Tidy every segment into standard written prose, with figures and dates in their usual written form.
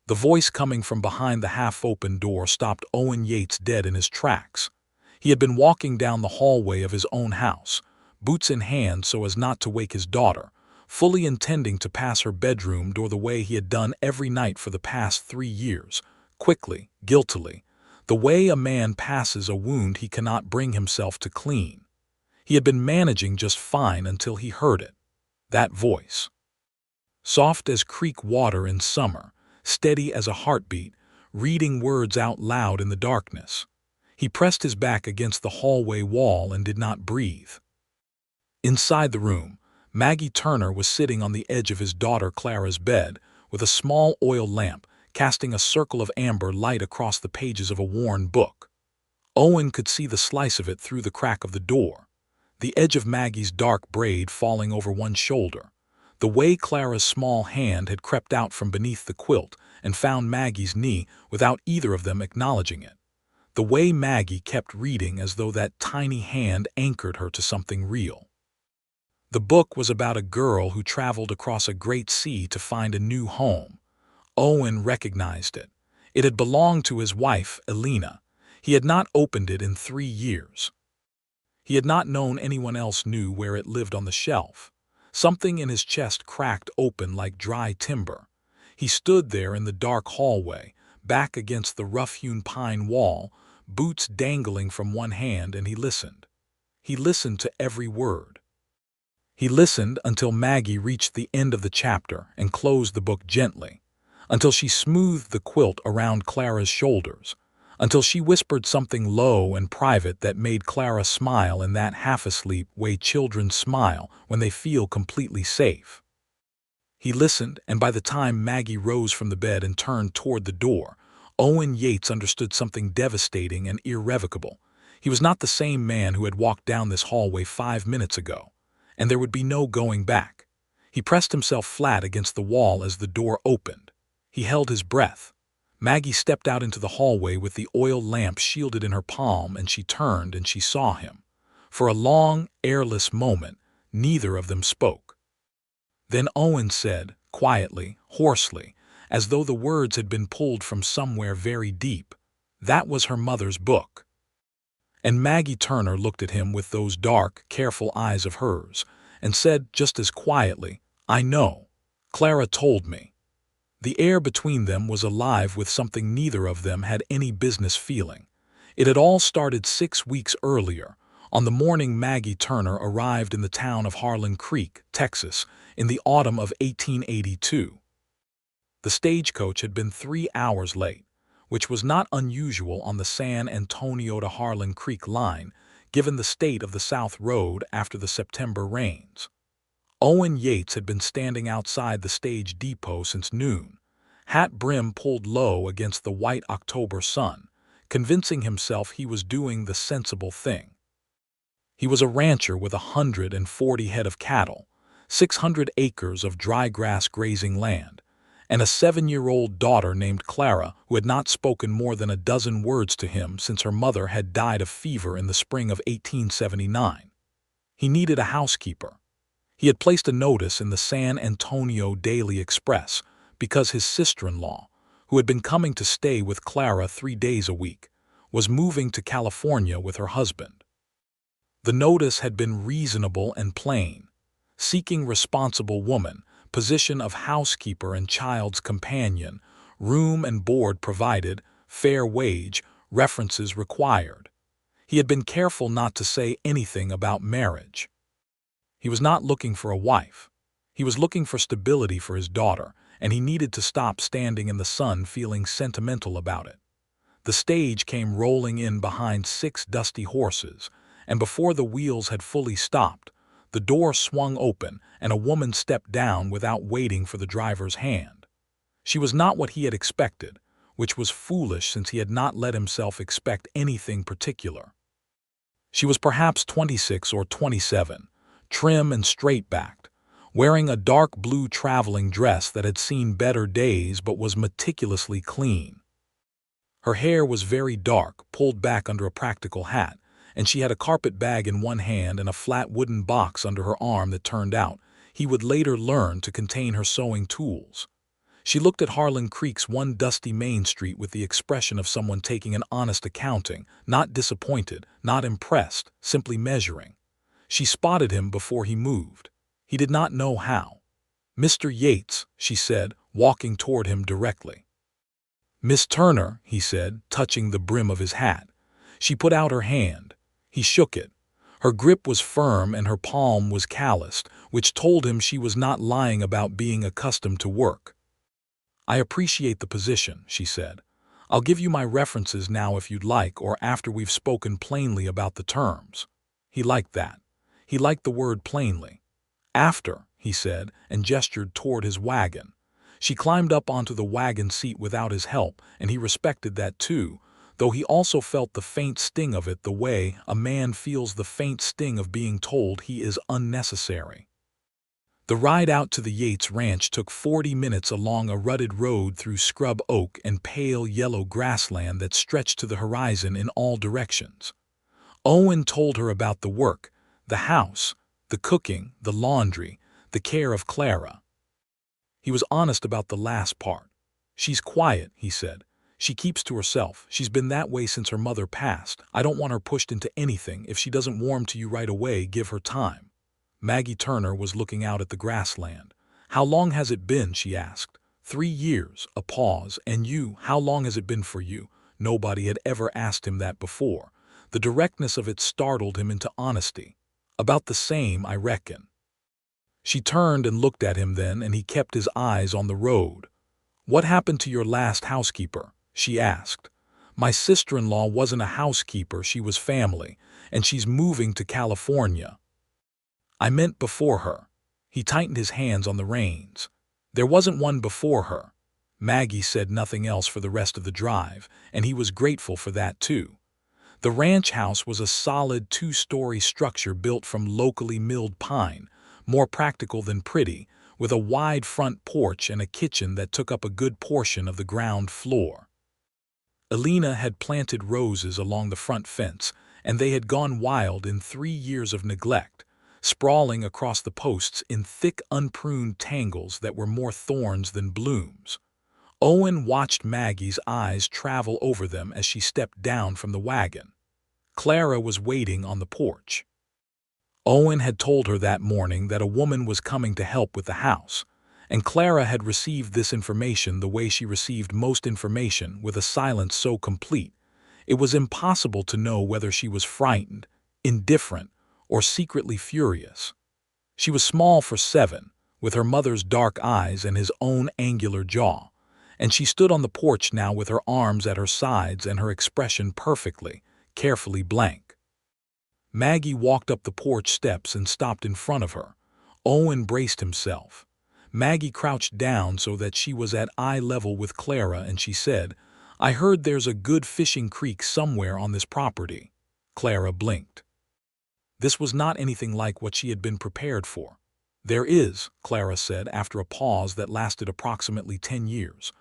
The voice coming from behind the half-open door stopped Owen Yates dead in his tracks. He had been walking down the hallway of his own house, boots in hand so as not to wake his daughter, fully intending to pass her bedroom door the way he had done every night for the past 3 years, quickly, guiltily, the way a man passes a wound he cannot bring himself to clean. He had been managing just fine until he heard it. That voice. Soft as creek water in summer, steady as a heartbeat, reading words out loud in the darkness. He pressed his back against the hallway wall and did not breathe. Inside the room, Maggie Turner was sitting on the edge of his daughter Clara's bed, with a small oil lamp casting a circle of amber light across the pages of a worn book. Owen could see the slice of it through the crack of the door, the edge of Maggie's dark braid falling over one shoulder, the way Clara's small hand had crept out from beneath the quilt and found Maggie's knee without either of them acknowledging it, the way Maggie kept reading as though that tiny hand anchored her to something real. The book was about a girl who traveled across a great sea to find a new home. Owen recognized it. It had belonged to his wife, Elena. He had not opened it in 3 years. He had not known anyone else knew where it lived on the shelf. Something in his chest cracked open like dry timber. He stood there in the dark hallway, back against the rough-hewn pine wall, boots dangling from one hand, and he listened. He listened to every word. He listened until Maggie reached the end of the chapter and closed the book gently, until she smoothed the quilt around Clara's shoulders, until she whispered something low and private that made Clara smile in that half-asleep way children smile when they feel completely safe. He listened, and by the time Maggie rose from the bed and turned toward the door, Owen Yates understood something devastating and irrevocable. He was not the same man who had walked down this hallway 5 minutes ago, and there would be no going back. He pressed himself flat against the wall as the door opened. He held his breath. Maggie stepped out into the hallway with the oil lamp shielded in her palm, and she turned and she saw him. For a long, airless moment, neither of them spoke. Then Owen said, quietly, hoarsely, as though the words had been pulled from somewhere very deep, "That was her mother's book." And Maggie Turner looked at him with those dark, careful eyes of hers, and said just as quietly, "I know. Clara told me." The air between them was alive with something neither of them had any business feeling. It had all started 6 weeks earlier, on the morning Maggie Turner arrived in the town of Harlan Creek, Texas, in the autumn of 1882. The stagecoach had been 3 hours late, which was not unusual on the San Antonio to Harlan Creek line, given the state of the South Road after the September rains. Owen Yates had been standing outside the stage depot since noon, hat brim pulled low against the white October sun, convincing himself he was doing the sensible thing. He was a rancher with 140 head of cattle, 600 acres of dry grass grazing land, and a 7-year-old daughter named Clara who had not spoken more than a dozen words to him since her mother had died of fever in the spring of 1879. He needed a housekeeper. He had placed a notice in the San Antonio Daily Express because his sister-in-law, who had been coming to stay with Clara 3 days a week, was moving to California with her husband. The notice had been reasonable and plain. Seeking responsible woman, position of housekeeper and child's companion, room and board provided, fair wage, references required. He had been careful not to say anything about marriage. He was not looking for a wife. He was looking for stability for his daughter, and he needed to stop standing in the sun feeling sentimental about it. The stage came rolling in behind 6 dusty horses, and before the wheels had fully stopped, the door swung open and a woman stepped down without waiting for the driver's hand. She was not what he had expected, which was foolish since he had not let himself expect anything particular. She was perhaps 26 or 27, trim and straight-backed, wearing a dark blue traveling dress that had seen better days but was meticulously clean. Her hair was very dark, pulled back under a practical hat, and she had a carpet bag in one hand and a flat wooden box under her arm that turned out, he would later learn, to contain her sewing tools. She looked at Harlan Creek's one dusty main street with the expression of someone taking an honest accounting, not disappointed, not impressed, simply measuring. She spotted him before he moved. He did not know how. "Mr. Yates," she said, walking toward him directly. "Miss Turner," he said, touching the brim of his hat. She put out her hand. He shook it. Her grip was firm and her palm was calloused, which told him she was not lying about being accustomed to work. "I appreciate the position," she said. "I'll give you my references now if you'd like, or after we've spoken plainly about the terms." He liked that. He liked the word plainly. "After," he said, and gestured toward his wagon. She climbed up onto the wagon seat without his help, and he respected that too, though he also felt the faint sting of it the way a man feels the faint sting of being told he is unnecessary. The ride out to the Yates ranch took 40 minutes along a rutted road through scrub oak and pale yellow grassland that stretched to the horizon in all directions. Owen told her about the work, the house, the cooking, the laundry, the care of Clara. He was honest about the last part. "She's quiet," he said. "She keeps to herself. She's been that way since her mother passed. I don't want her pushed into anything. If she doesn't warm to you right away, give her time." Maggie Turner was looking out at the grassland. "How long has it been?" she asked. 3 years, a pause. "And you, how long has it been for you?" Nobody had ever asked him that before. The directness of it startled him into honesty. "About the same, I reckon." She turned and looked at him then, and he kept his eyes on the road. "What happened to your last housekeeper?" she asked. "My sister-in-law wasn't a housekeeper, she was family, and she's moving to California." "I meant before her." He tightened his hands on the reins. "There wasn't one before her." Maggie said nothing else for the rest of the drive, and he was grateful for that too. The ranch house was a solid 2-story structure built from locally milled pine, more practical than pretty, with a wide front porch and a kitchen that took up a good portion of the ground floor. Elena had planted roses along the front fence, and they had gone wild in 3 years of neglect, sprawling across the posts in thick unpruned tangles that were more thorns than blooms. Owen watched Maggie's eyes travel over them as she stepped down from the wagon. Clara was waiting on the porch. Owen had told her that morning that a woman was coming to help with the house, and Clara had received this information the way she received most information, with a silence so complete it was impossible to know whether she was frightened, indifferent, or secretly furious. She was small for 7, with her mother's dark eyes and his own angular jaw, and she stood on the porch now with her arms at her sides and her expression perfectly, carefully blank. Maggie walked up the porch steps and stopped in front of her. Owen braced himself. Maggie crouched down so that she was at eye level with Clara, and she said, "I heard there's a good fishing creek somewhere on this property." Clara blinked. This was not anything like what she had been prepared for. "There is," Clara said after a pause that lasted approximately 10 years.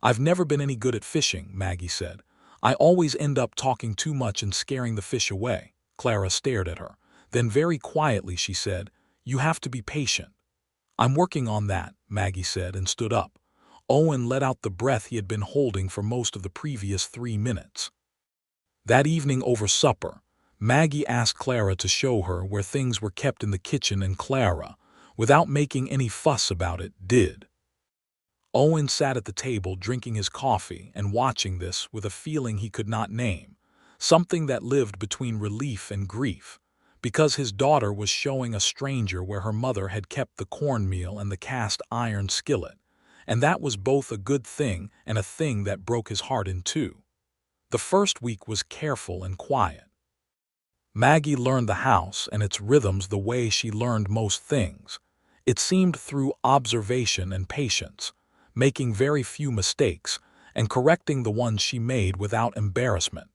"I've never been any good at fishing," Maggie said. "I always end up talking too much and scaring the fish away." Clara stared at her. Then very quietly she said, "You have to be patient." "I'm working on that," Maggie said, and stood up. Owen let out the breath he had been holding for most of the previous 3 minutes. That evening over supper, Maggie asked Clara to show her where things were kept in the kitchen, and Clara, without making any fuss about it, did. Owen sat at the table drinking his coffee and watching this with a feeling he could not name, something that lived between relief and grief, because his daughter was showing a stranger where her mother had kept the cornmeal and the cast iron skillet, and that was both a good thing and a thing that broke his heart in two. The first week was careful and quiet. Maggie learned the house and its rhythms the way she learned most things. It seemed through observation and patience, making very few mistakes and correcting the ones she made without embarrassment.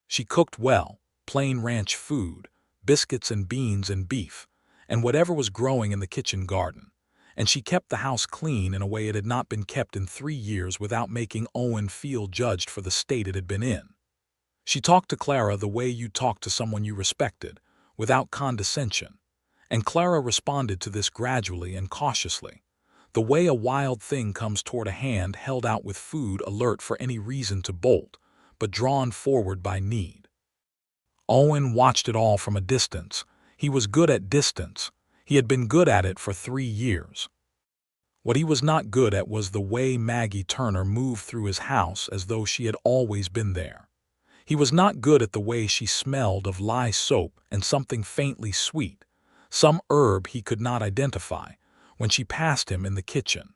She cooked well, plain ranch food, biscuits and beans and beef, and whatever was growing in the kitchen garden, and she kept the house clean in a way it had not been kept in 3 years without making Owen feel judged for the state it had been in. She talked to Clara the way you talked to someone you respected, without condescension, and Clara responded to this gradually and cautiously. The way a wild thing comes toward a hand held out with food alert for any reason to bolt, but drawn forward by need. Owen watched it all from a distance. He was good at distance. He had been good at it for 3 years. What he was not good at was the way Maggie Turner moved through his house as though she had always been there. He was not good at the way she smelled of lye soap and something faintly sweet, some herb he could not identify, when she passed him in the kitchen.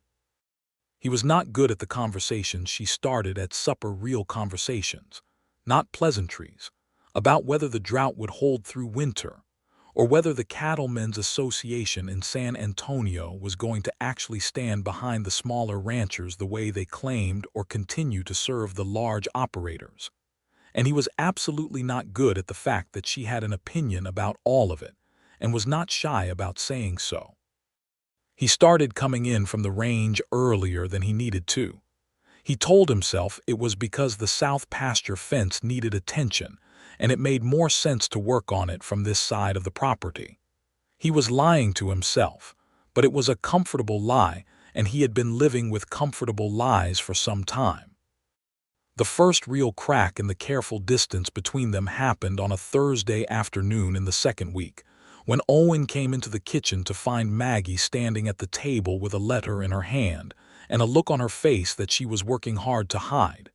He was not good at the conversations she started at supper, real conversations, not pleasantries, about whether the drought would hold through winter, or whether the Cattlemen's Association in San Antonio was going to actually stand behind the smaller ranchers the way they claimed or continue to serve the large operators. And he was absolutely not good at the fact that she had an opinion about all of it, and was not shy about saying so. He started coming in from the range earlier than he needed to. He told himself it was because the south pasture fence needed attention, and it made more sense to work on it from this side of the property. He was lying to himself, but it was a comfortable lie, and he had been living with comfortable lies for some time. The first real crack in the careful distance between them happened on a Thursday afternoon in the second week, when Owen came into the kitchen to find Maggie standing at the table with a letter in her hand and a look on her face that she was working hard to hide.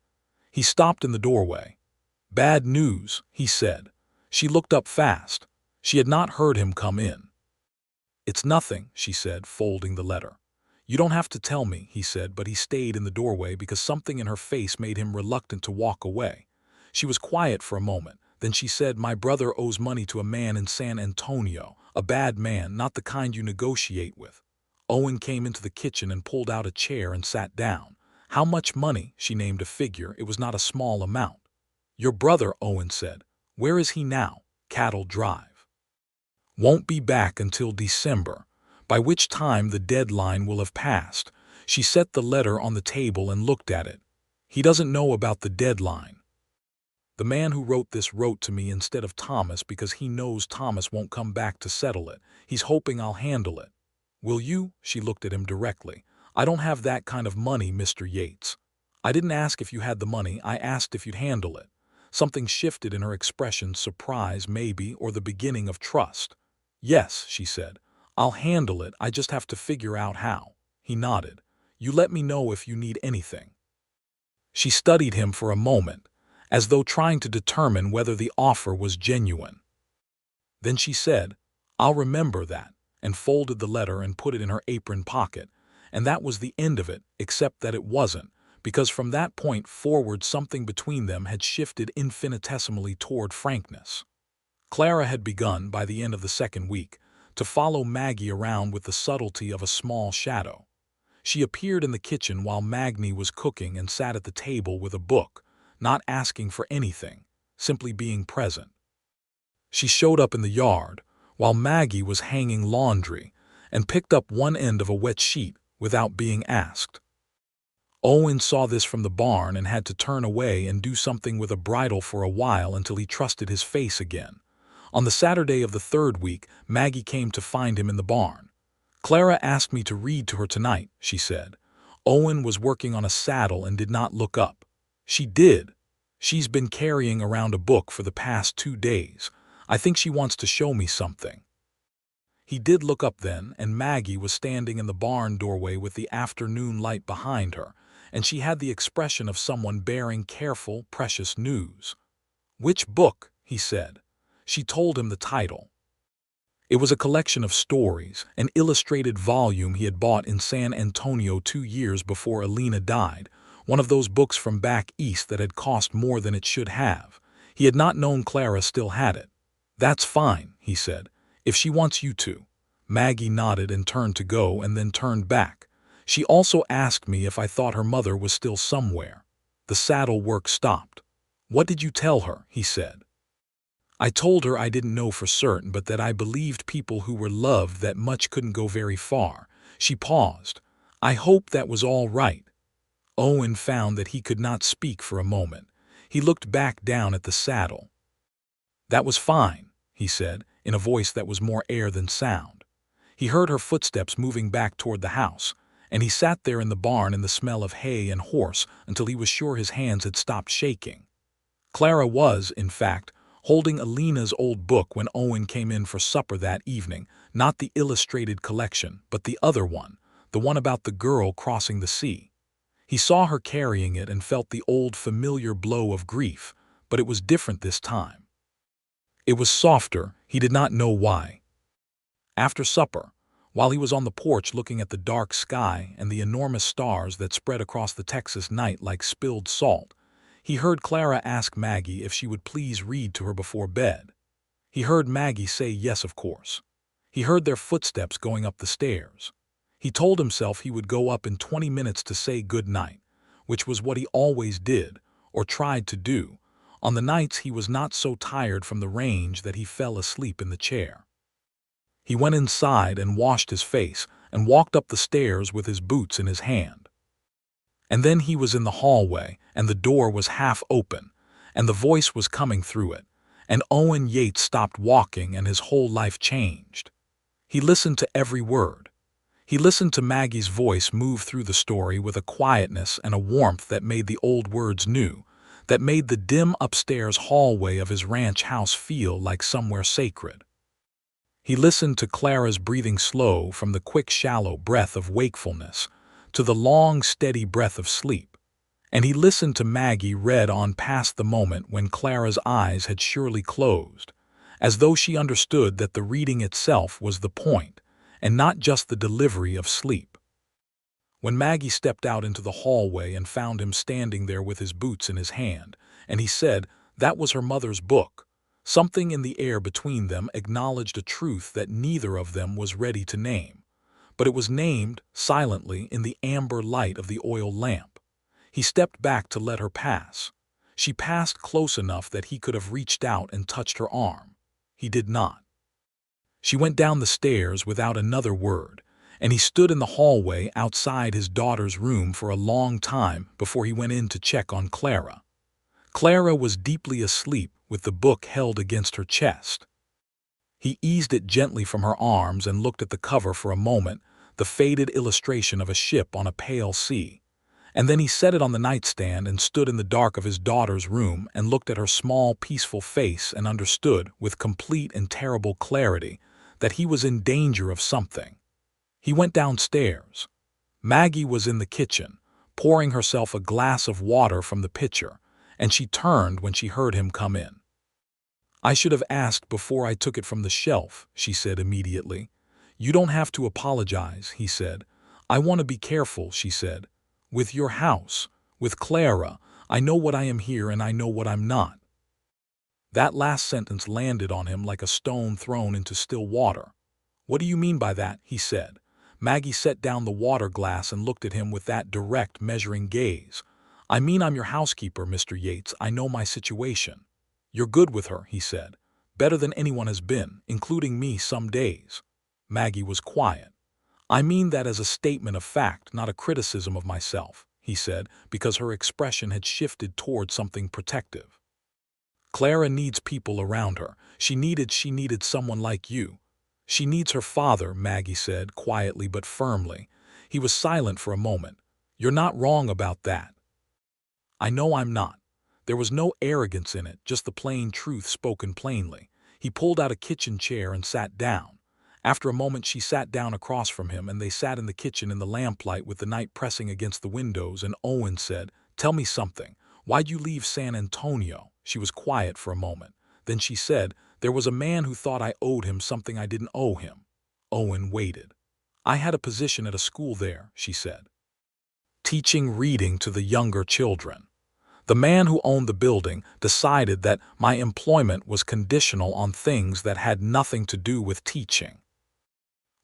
He stopped in the doorway. "Bad news," he said. She looked up fast. She had not heard him come in. "It's nothing," she said, folding the letter. "You don't have to tell me," he said, but he stayed in the doorway because something in her face made him reluctant to walk away. She was quiet for a moment. Then she said, "My brother owes money to a man in San Antonio, a bad man, not the kind you negotiate with." Owen came into the kitchen and pulled out a chair and sat down. "How much money?" She named a figure. It was not a small amount. "Your brother," Owen said. "Where is he now?" "Cattle Drive. Won't be back until December, by which time the deadline will have passed." She set the letter on the table and looked at it. "He doesn't know about the deadline. The man who wrote this wrote to me instead of Thomas because he knows Thomas won't come back to settle it. He's hoping I'll handle it." "Will you?" She looked at him directly. "I don't have that kind of money, Mr. Yates. I didn't ask if you had the money, I asked if you'd handle it." Something shifted in her expression, surprise maybe, or the beginning of trust. "Yes," she said. "I'll handle it, I just have to figure out how." He nodded. "You let me know if you need anything." She studied him for a moment, as though trying to determine whether the offer was genuine. Then she said, "I'll remember that," and folded the letter and put it in her apron pocket, and that was the end of it, except that it wasn't, because from that point forward something between them had shifted infinitesimally toward frankness. Clara had begun, by the end of the second week, to follow Maggie around with the subtlety of a small shadow. She appeared in the kitchen while Maggie was cooking and sat at the table with a book, not asking for anything, simply being present. She showed up in the yard while Maggie was hanging laundry and picked up one end of a wet sheet without being asked. Owen saw this from the barn and had to turn away and do something with a bridle for a while until he trusted his face again. On the Saturday of the third week, Maggie came to find him in the barn. "Clara asked me to read to her tonight," she said. Owen was working on a saddle and did not look up. "She did. She's been carrying around a book for the past 2 days. I think she wants to show me something." He did look up then, and Maggie was standing in the barn doorway with the afternoon light behind her, and she had the expression of someone bearing careful, precious news. "Which book?" he said. She told him the title. It was a collection of stories, an illustrated volume he had bought in San Antonio 2 years before Alina died, one of those books from back east that had cost more than it should have. He had not known Clara still had it. "That's fine," he said, "if she wants you to." Maggie nodded and turned to go and then turned back. "She also asked me if I thought her mother was still somewhere." The saddle work stopped. "What did you tell her?" he said. "I told her I didn't know for certain, but that I believed people who were loved that much couldn't go very far." She paused. "I hope that was all right." Owen found that he could not speak for a moment. He looked back down at the saddle. "That was fine," he said, in a voice that was more air than sound. He heard her footsteps moving back toward the house, and he sat there in the barn in the smell of hay and horse until he was sure his hands had stopped shaking. Clara was, in fact, holding Alina's old book when Owen came in for supper that evening, not the illustrated collection, but the other one, the one about the girl crossing the sea. He saw her carrying it and felt the old familiar blow of grief, but it was different this time. It was softer, he did not know why. After supper, while he was on the porch looking at the dark sky and the enormous stars that spread across the Texas night like spilled salt, he heard Clara ask Maggie if she would please read to her before bed. He heard Maggie say yes, of course. He heard their footsteps going up the stairs. He told himself he would go up in 20 minutes to say good night, which was what he always did, or tried to do, on the nights he was not so tired from the range that he fell asleep in the chair. He went inside and washed his face and walked up the stairs with his boots in his hand. And then he was in the hallway, and the door was half open, and the voice was coming through it, and Owen Yates stopped walking and his whole life changed. He listened to every word. He listened to Maggie's voice move through the story with a quietness and a warmth that made the old words new, that made the dim upstairs hallway of his ranch house feel like somewhere sacred. He listened to Clara's breathing slow from the quick shallow breath of wakefulness to the long steady breath of sleep, and he listened to Maggie read on past the moment when Clara's eyes had surely closed, as though she understood that the reading itself was the point, and not just the delivery of sleep. When Maggie stepped out into the hallway and found him standing there with his boots in his hand, and he said that was her mother's book, something in the air between them acknowledged a truth that neither of them was ready to name. But it was named, silently, in the amber light of the oil lamp. He stepped back to let her pass. She passed close enough that he could have reached out and touched her arm. He did not. She went down the stairs without another word, and he stood in the hallway outside his daughter's room for a long time before he went in to check on Clara. Clara was deeply asleep with the book held against her chest. He eased it gently from her arms and looked at the cover for a moment, the faded illustration of a ship on a pale sea. And then he set it on the nightstand and stood in the dark of his daughter's room and looked at her small, peaceful face and understood, with complete and terrible clarity, that he was in danger of something. He went downstairs. Maggie was in the kitchen, pouring herself a glass of water from the pitcher, and she turned when she heard him come in. "I should have asked before I took it from the shelf," she said immediately. "You don't have to apologize," he said. "I want to be careful," she said. "With your house, with Clara, I know what I am here and I know what I'm not." That last sentence landed on him like a stone thrown into still water. "What do you mean by that?" he said. Maggie set down the water glass and looked at him with that direct, measuring gaze. "I mean I'm your housekeeper, Mr. Yates. I know my situation." "You're good with her," he said. "Better than anyone has been, including me some days." Maggie was quiet. "I mean that as a statement of fact, not a criticism of myself," he said, because her expression had shifted toward something protective. "Clara needs people around her. She needed someone like you." "She needs her father," Maggie said, quietly but firmly. He was silent for a moment. "You're not wrong about that." "I know I'm not." There was no arrogance in it, just the plain truth spoken plainly. He pulled out a kitchen chair and sat down. After a moment she sat down across from him, and they sat in the kitchen in the lamplight with the night pressing against the windows, and Owen said, "Tell me something. Why'd you leave San Antonio?" She was quiet for a moment. Then she said, "There was a man who thought I owed him something I didn't owe him." Owen waited. "I had a position at a school there," she said, "teaching reading to the younger children. The man who owned the building decided that my employment was conditional on things that had nothing to do with teaching.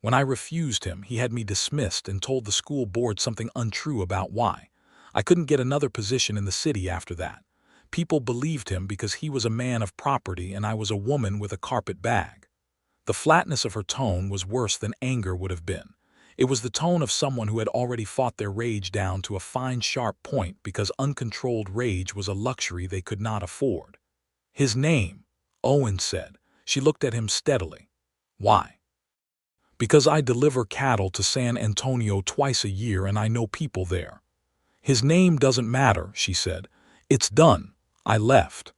When I refused him, he had me dismissed and told the school board something untrue about why. I couldn't get another position in the city after that. People believed him because he was a man of property and I was a woman with a carpet bag." The flatness of her tone was worse than anger would have been. It was the tone of someone who had already fought their rage down to a fine, sharp point because uncontrolled rage was a luxury they could not afford. "His name," Owen said. She looked at him steadily. "Why?" Because I deliver cattle to San Antonio twice a year and I know people there. His name doesn't matter, she said. It's done. I left.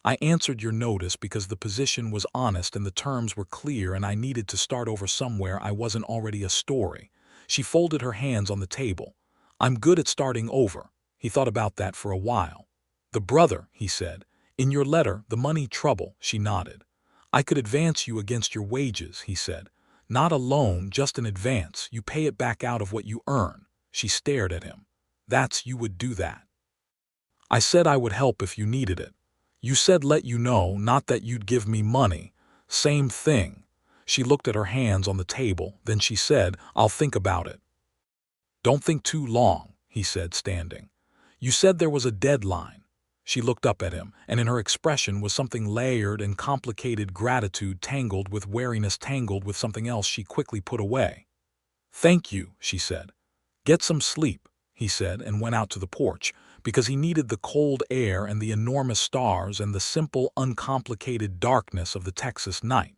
I answered your notice because the position was honest and the terms were clear and I needed to start over somewhere I wasn't already a story. She folded her hands on the table. I'm good at starting over. He thought about that for a while. The brother, he said. In your letter, the money trouble, she nodded. I could advance you against your wages, he said. Not a loan, just an advance. You pay it back out of what you earn. She stared at him. You would do that. I said I would help if you needed it. You said let you know, not that you'd give me money. Same thing. She looked at her hands on the table, then she said, I'll think about it. Don't think too long, he said, standing. You said there was a deadline. She looked up at him, and in her expression was something layered and complicated, gratitude tangled with wariness tangled with something else she quickly put away. Thank you, she said. Get some sleep, he said, and went out to the porch, because he needed the cold air and the enormous stars and the simple, uncomplicated darkness of the Texas night.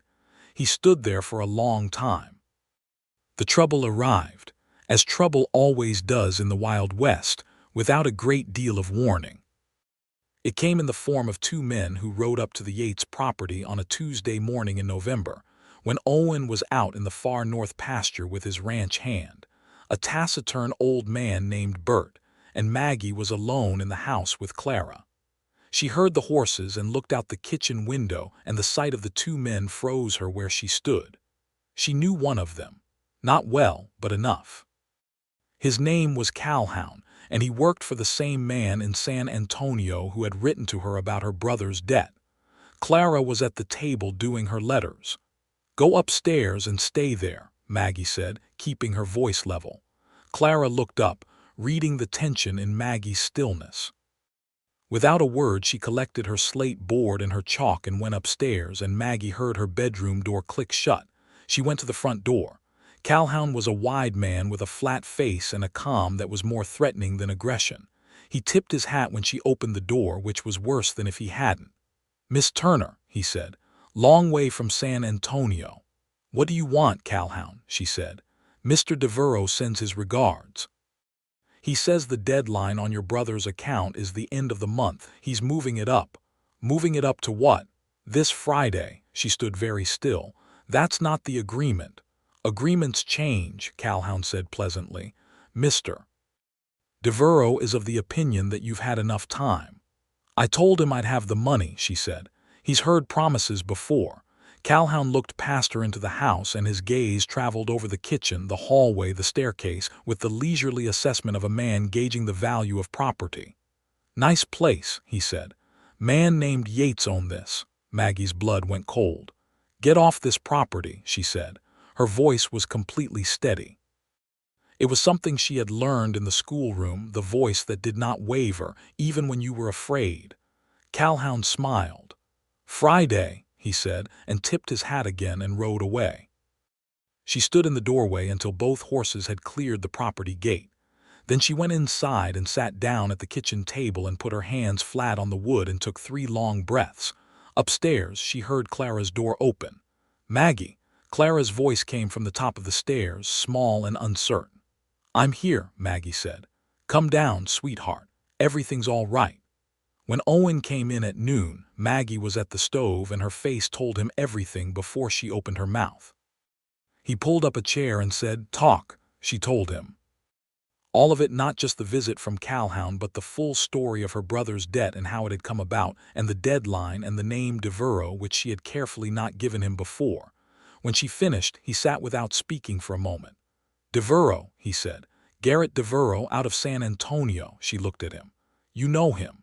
He stood there for a long time. The trouble arrived, as trouble always does in the Wild West, without a great deal of warning. It came in the form of two men who rode up to the Yates property on a Tuesday morning in November, when Owen was out in the far north pasture with his ranch hand, a taciturn old man named Bert, and Maggie was alone in the house with Clara. She heard the horses and looked out the kitchen window, and the sight of the two men froze her where she stood. She knew one of them, not well, but enough. His name was Calhoun, and he worked for the same man in San Antonio who had written to her about her brother's debt. Clara was at the table doing her letters. Go upstairs and stay there, Maggie said, keeping her voice level. Clara looked up, reading the tension in Maggie's stillness. Without a word, she collected her slate board and her chalk and went upstairs, and Maggie heard her bedroom door click shut. She went to the front door. Calhoun was a wide man with a flat face and a calm that was more threatening than aggression. He tipped his hat when she opened the door, which was worse than if he hadn't. Miss Turner, he said, long way from San Antonio. What do you want, Calhoun? She said. Mr. Devereaux sends his regards. He says the deadline on your brother's account is the end of the month. He's moving it up. Moving it up to what? This Friday. She stood very still. That's not the agreement. Agreements change, Calhoun said pleasantly. Mr. Devereaux is of the opinion that you've had enough time. I told him I'd have the money, she said. He's heard promises before. Calhoun looked past her into the house, and his gaze traveled over the kitchen, the hallway, the staircase, with the leisurely assessment of a man gauging the value of property. Nice place, he said. Man named Yates owned this. Maggie's blood went cold. Get off this property, she said. Her voice was completely steady. It was something she had learned in the schoolroom, the voice that did not waver, even when you were afraid. Calhoun smiled. Friday, he said, and tipped his hat again and rode away. She stood in the doorway until both horses had cleared the property gate. Then she went inside and sat down at the kitchen table and put her hands flat on the wood and took 3 long breaths. Upstairs, she heard Clara's door open. Maggie. Clara's voice came from the top of the stairs, small and uncertain. I'm here, Maggie said. Come down, sweetheart. Everything's all right. When Owen came in at noon, Maggie was at the stove and her face told him everything before she opened her mouth. He pulled up a chair and said, Talk, she told him. All of it, not just the visit from Calhoun, but the full story of her brother's debt and how it had come about, and the deadline and the name Devereaux, which she had carefully not given him before. When she finished, he sat without speaking for a moment. Devereaux, he said. Garrett Devereaux out of San Antonio. She looked at him. You know him.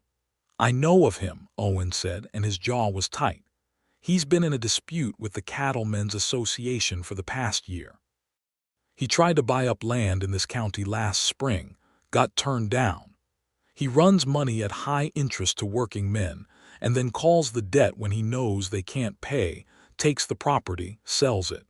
I know of him, Owen said, and his jaw was tight. He's been in a dispute with the Cattlemen's Association for the past year. He tried to buy up land in this county last spring, got turned down. He runs money at high interest to working men, and then calls the debt when he knows they can't pay, takes the property, sells it.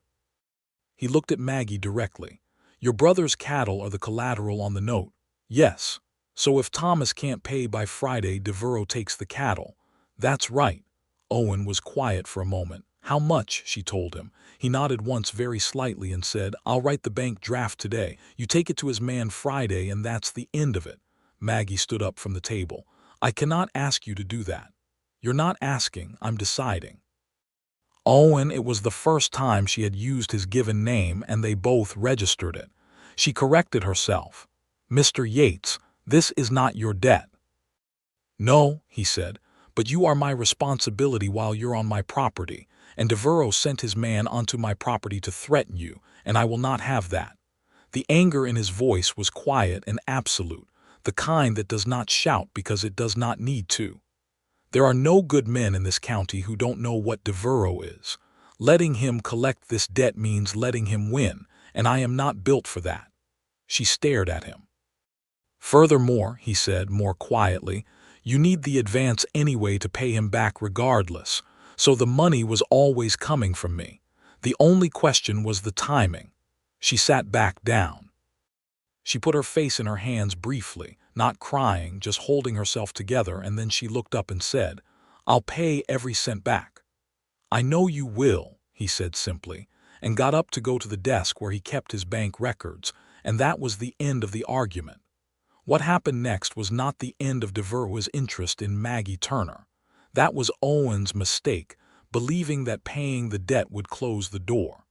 He looked at Maggie directly. Your brother's cattle are the collateral on the note. Yes. So if Thomas can't pay by Friday, Devereaux takes the cattle. That's right. Owen was quiet for a moment. "How much?" she told him. He nodded once very slightly and said, "I'll write the bank draft today. You take it to his man Friday and that's the end of it." Maggie stood up from the table. "I cannot ask you to do that." "You're not asking, I'm deciding." Owen, it was the first time she had used his given name and they both registered it. She corrected herself. "Mr. Yates, this is not your debt." "No," he said, "but you are my responsibility while you're on my property, and Devereaux sent his man onto my property to threaten you, and I will not have that." The anger in his voice was quiet and absolute, the kind that does not shout because it does not need to. "There are no good men in this county who don't know what Devereaux is. Letting him collect this debt means letting him win, and I am not built for that." She stared at him. "Furthermore," he said more quietly, "you need the advance anyway to pay him back regardless, so the money was always coming from me. The only question was the timing." She sat back down. She put her face in her hands briefly, not crying, just holding herself together, and then she looked up and said, "I'll pay every cent back." "I know you will," he said simply, and got up to go to the desk where he kept his bank records, and that was the end of the argument. What happened next was not the end of Devereaux's interest in Maggie Turner. That was Owen's mistake, believing that paying the debt would close the door.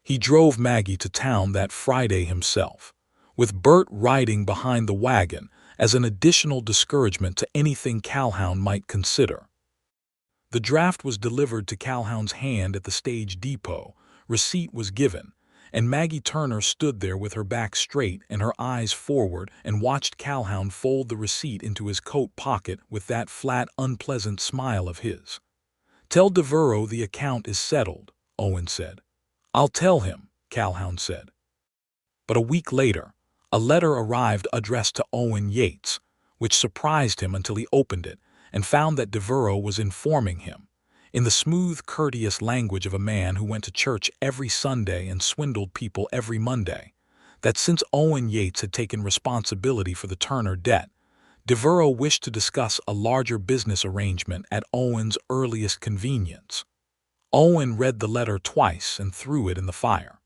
He drove Maggie to town that Friday himself, with Bert riding behind the wagon as an additional discouragement to anything Calhoun might consider. The draft was delivered to Calhoun's hand at the stage depot, receipt was given, and Maggie Turner stood there with her back straight and her eyes forward and watched Calhoun fold the receipt into his coat pocket with that flat, unpleasant smile of his. "Tell Devereaux the account is settled," Owen said. "I'll tell him," Calhoun said. But a week later, a letter arrived addressed to Owen Yates, which surprised him until he opened it and found that Devereaux was informing him, in the smooth, courteous language of a man who went to church every Sunday and swindled people every Monday, that since Owen Yates had taken responsibility for the Turner debt, Devereaux wished to discuss a larger business arrangement at Owen's earliest convenience. Owen read the letter twice and threw it in the fire.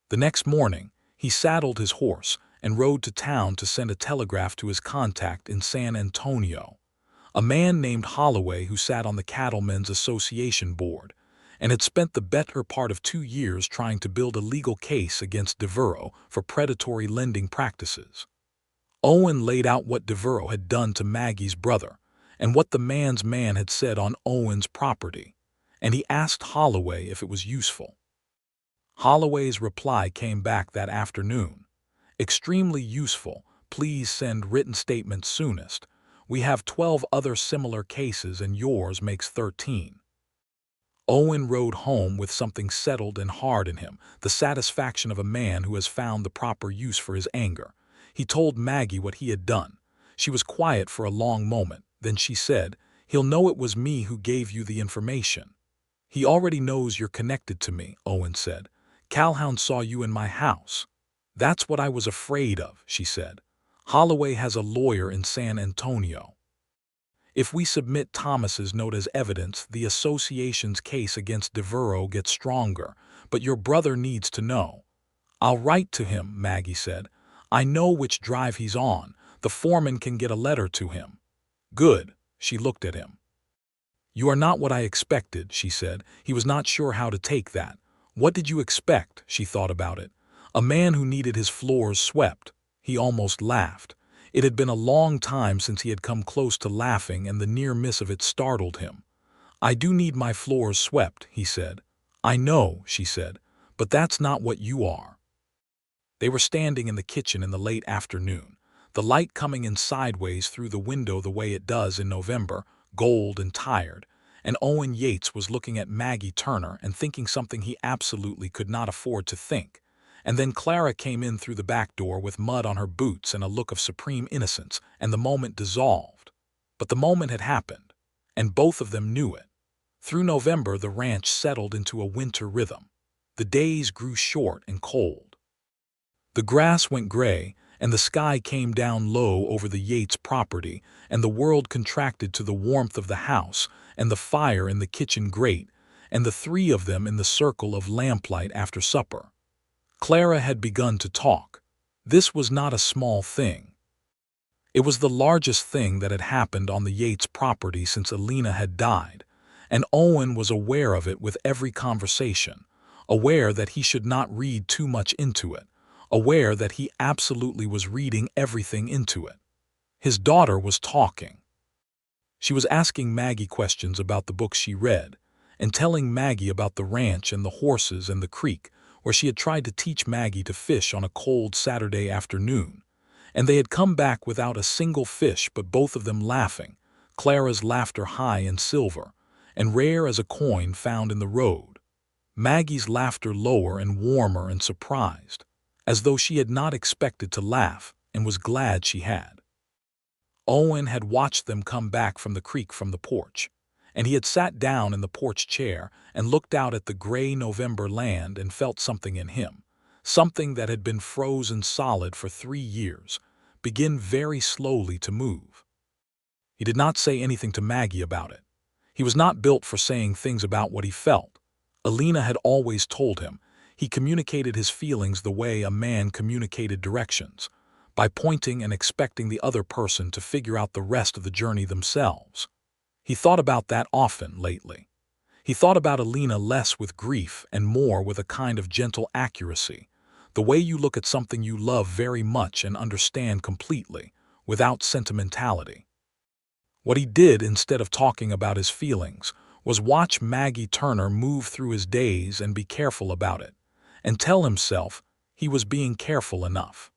The next morning, he saddled his horse and rode to town to send a telegraph to his contact in San Antonio, a man named Holloway who sat on the Cattlemen's Association board and had spent the better part of 2 years trying to build a legal case against Devereaux for predatory lending practices. Owen laid out what Devereaux had done to Maggie's brother and what the man's man had said on Owen's property, and he asked Holloway if it was useful. Holloway's reply came back that afternoon. "Extremely useful. Please send written statement soonest. We have 12 other similar cases and yours makes 13. Owen rode home with something settled and hard in him, the satisfaction of a man who has found the proper use for his anger. He told Maggie what he had done. She was quiet for a long moment. Then she said, "He'll know it was me who gave you the information." "He already knows you're connected to me," Owen said. "Calhoun saw you in my house." "That's what I was afraid of," she said. "Holloway has a lawyer in San Antonio. If we submit Thomas's note as evidence, the association's case against Devereaux gets stronger, but your brother needs to know." "I'll write to him," Maggie said. "I know which drive he's on. The foreman can get a letter to him." "Good." She looked at him. "You are not what I expected," she said. He was not sure how to take that. What did you expect? She thought about it. A man who needed his floors swept. He almost laughed. It had been a long time since he had come close to laughing, and the near miss of it startled him. "I do need my floors swept," he said. "I know," she said, "but that's not what you are." They were standing in the kitchen in the late afternoon, the light coming in sideways through the window the way it does in November, gold and tired, and Owen Yates was looking at Maggie Turner and thinking something he absolutely could not afford to think. And then Clara came in through the back door with mud on her boots and a look of supreme innocence, and the moment dissolved. But the moment had happened, and both of them knew it. Through November, the ranch settled into a winter rhythm. The days grew short and cold. The grass went gray, and the sky came down low over the Yates property, and the world contracted to the warmth of the house and the fire in the kitchen grate, and the three of them in the circle of lamplight after supper. Clara had begun to talk. This was not a small thing. It was the largest thing that had happened on the Yates property since Alina had died, and Owen was aware of it with every conversation, aware that he should not read too much into it, aware that he absolutely was reading everything into it. His daughter was talking. She was asking Maggie questions about the books she read, and telling Maggie about the ranch and the horses and the creek, where she had tried to teach Maggie to fish on a cold Saturday afternoon, and they had come back without a single fish, but both of them laughing, Clara's laughter high and silver, and rare as a coin found in the road, Maggie's laughter lower and warmer and surprised, as though she had not expected to laugh and was glad she had. Owen had watched them come back from the creek from the porch, and he had sat down in the porch chair and looked out at the gray November land and felt something in him, something that had been frozen solid for 3 years, begin very slowly to move. He did not say anything to Maggie about it. He was not built for saying things about what he felt. Alina had always told him he communicated his feelings the way a man communicated directions, by pointing and expecting the other person to figure out the rest of the journey themselves. He thought about that often lately. He thought about Alina less with grief and more with a kind of gentle accuracy, the way you look at something you love very much and understand completely, without sentimentality. What he did instead of talking about his feelings was watch Maggie Turner move through his days and be careful about it, and tell himself he was being careful enough.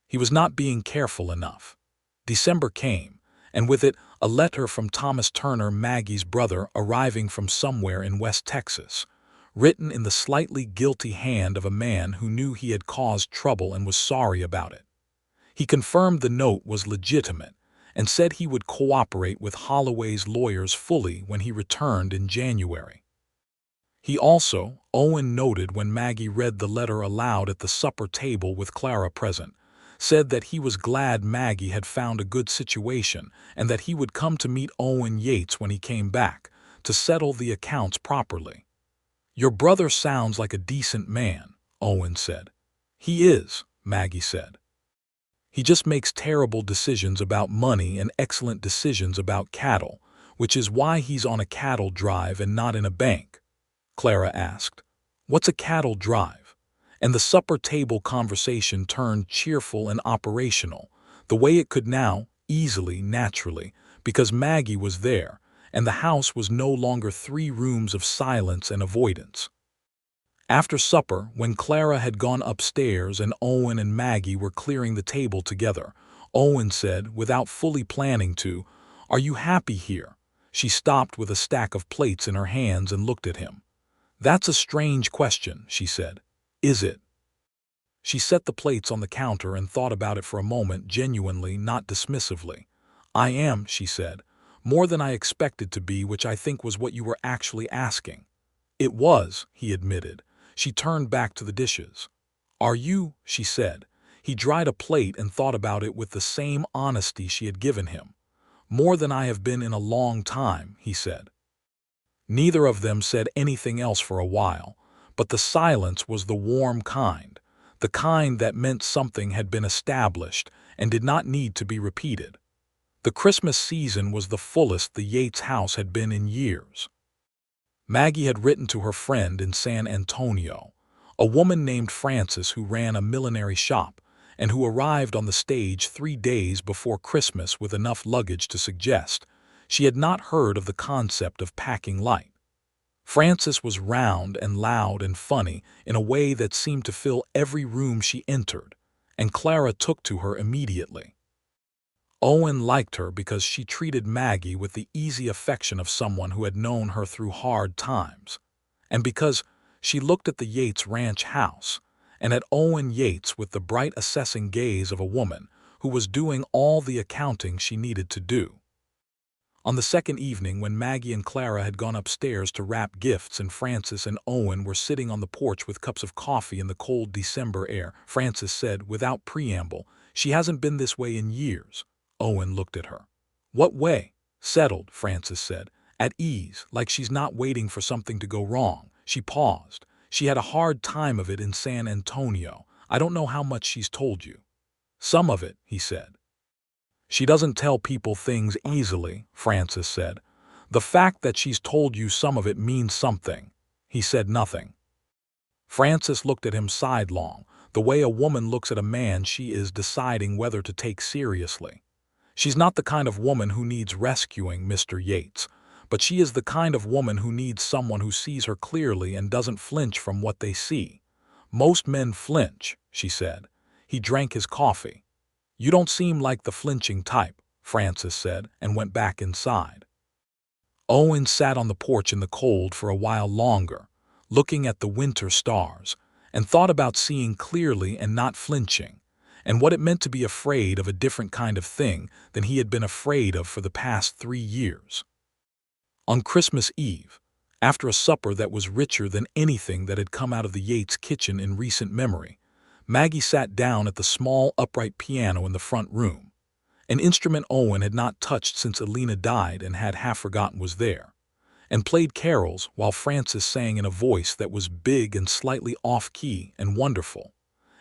He was not being careful enough. December came, and with it a letter from Thomas Turner, Maggie's brother, arriving from somewhere in West Texas, written in the slightly guilty hand of a man who knew he had caused trouble and was sorry about it. He confirmed the note was legitimate and said he would cooperate with Holloway's lawyers fully when he returned in January. He also, Owen noted when Maggie read the letter aloud at the supper table with Clara present, said that he was glad Maggie had found a good situation and that he would come to meet Owen Yates when he came back, to settle the accounts properly. "Your brother sounds like a decent man," Owen said. "He is," Maggie said. "He just makes terrible decisions about money and excellent decisions about cattle, which is why he's on a cattle drive and not in a bank." Clara asked, "What's a cattle drive?" And the supper table conversation turned cheerful and operational, the way it could now, easily, naturally, because Maggie was there, and the house was no longer 3 rooms of silence and avoidance. After supper, when Clara had gone upstairs and Owen and Maggie were clearing the table together, Owen said, without fully planning to, "Are you happy here?" She stopped with a stack of plates in her hands and looked at him. "That's a strange question," she said. "Is it?" She set the plates on the counter and thought about it for a moment, genuinely, not dismissively. "I am," she said, "more than I expected to be, which I think was what you were actually asking." "It was," he admitted. She turned back to the dishes. "Are you?" she said. He dried a plate and thought about it with the same honesty she had given him. "More than I have been in a long time," he said. Neither of them said anything else for a while, but the silence was the warm kind, the kind that meant something had been established and did not need to be repeated. The Christmas season was the fullest the Yates house had been in years. Maggie had written to her friend in San Antonio, a woman named Frances who ran a millinery shop and who arrived on the stage 3 days before Christmas with enough luggage to suggest she had not heard of the concept of packing light. Frances was round and loud and funny in a way that seemed to fill every room she entered, and Clara took to her immediately. Owen liked her because she treated Maggie with the easy affection of someone who had known her through hard times, and because she looked at the Yates ranch house and at Owen Yates with the bright assessing gaze of a woman who was doing all the accounting she needed to do. On the second evening, when Maggie and Clara had gone upstairs to wrap gifts and Frances and Owen were sitting on the porch with cups of coffee in the cold December air, Frances said, without preamble, "She hasn't been this way in years." Owen looked at her. "What way?" "Settled," Frances said, At ease, like she's not waiting for something to go wrong. She paused. She had a hard time of it in San Antonio. I don't know how much she's told you. Some of it, he said. She doesn't tell people things easily, Francis said. The fact that she's told you some of it means something. He said nothing. Francis looked at him sidelong, the way a woman looks at a man she is deciding whether to take seriously. She's not the kind of woman who needs rescuing, Mr. Yates, but she is the kind of woman who needs someone who sees her clearly and doesn't flinch from what they see. Most men flinch, she said. He drank his coffee. You don't seem like the flinching type, Francis said, and went back inside. Owen sat on the porch in the cold for a while longer, looking at the winter stars, and thought about seeing clearly and not flinching, and what it meant to be afraid of a different kind of thing than he had been afraid of for the past 3 years. On Christmas Eve, after a supper that was richer than anything that had come out of the Yates kitchen in recent memory, Maggie sat down at the small upright piano in the front room, an instrument Owen had not touched since Alina died and had half forgotten was there, and played carols while Francis sang in a voice that was big and slightly off-key and wonderful,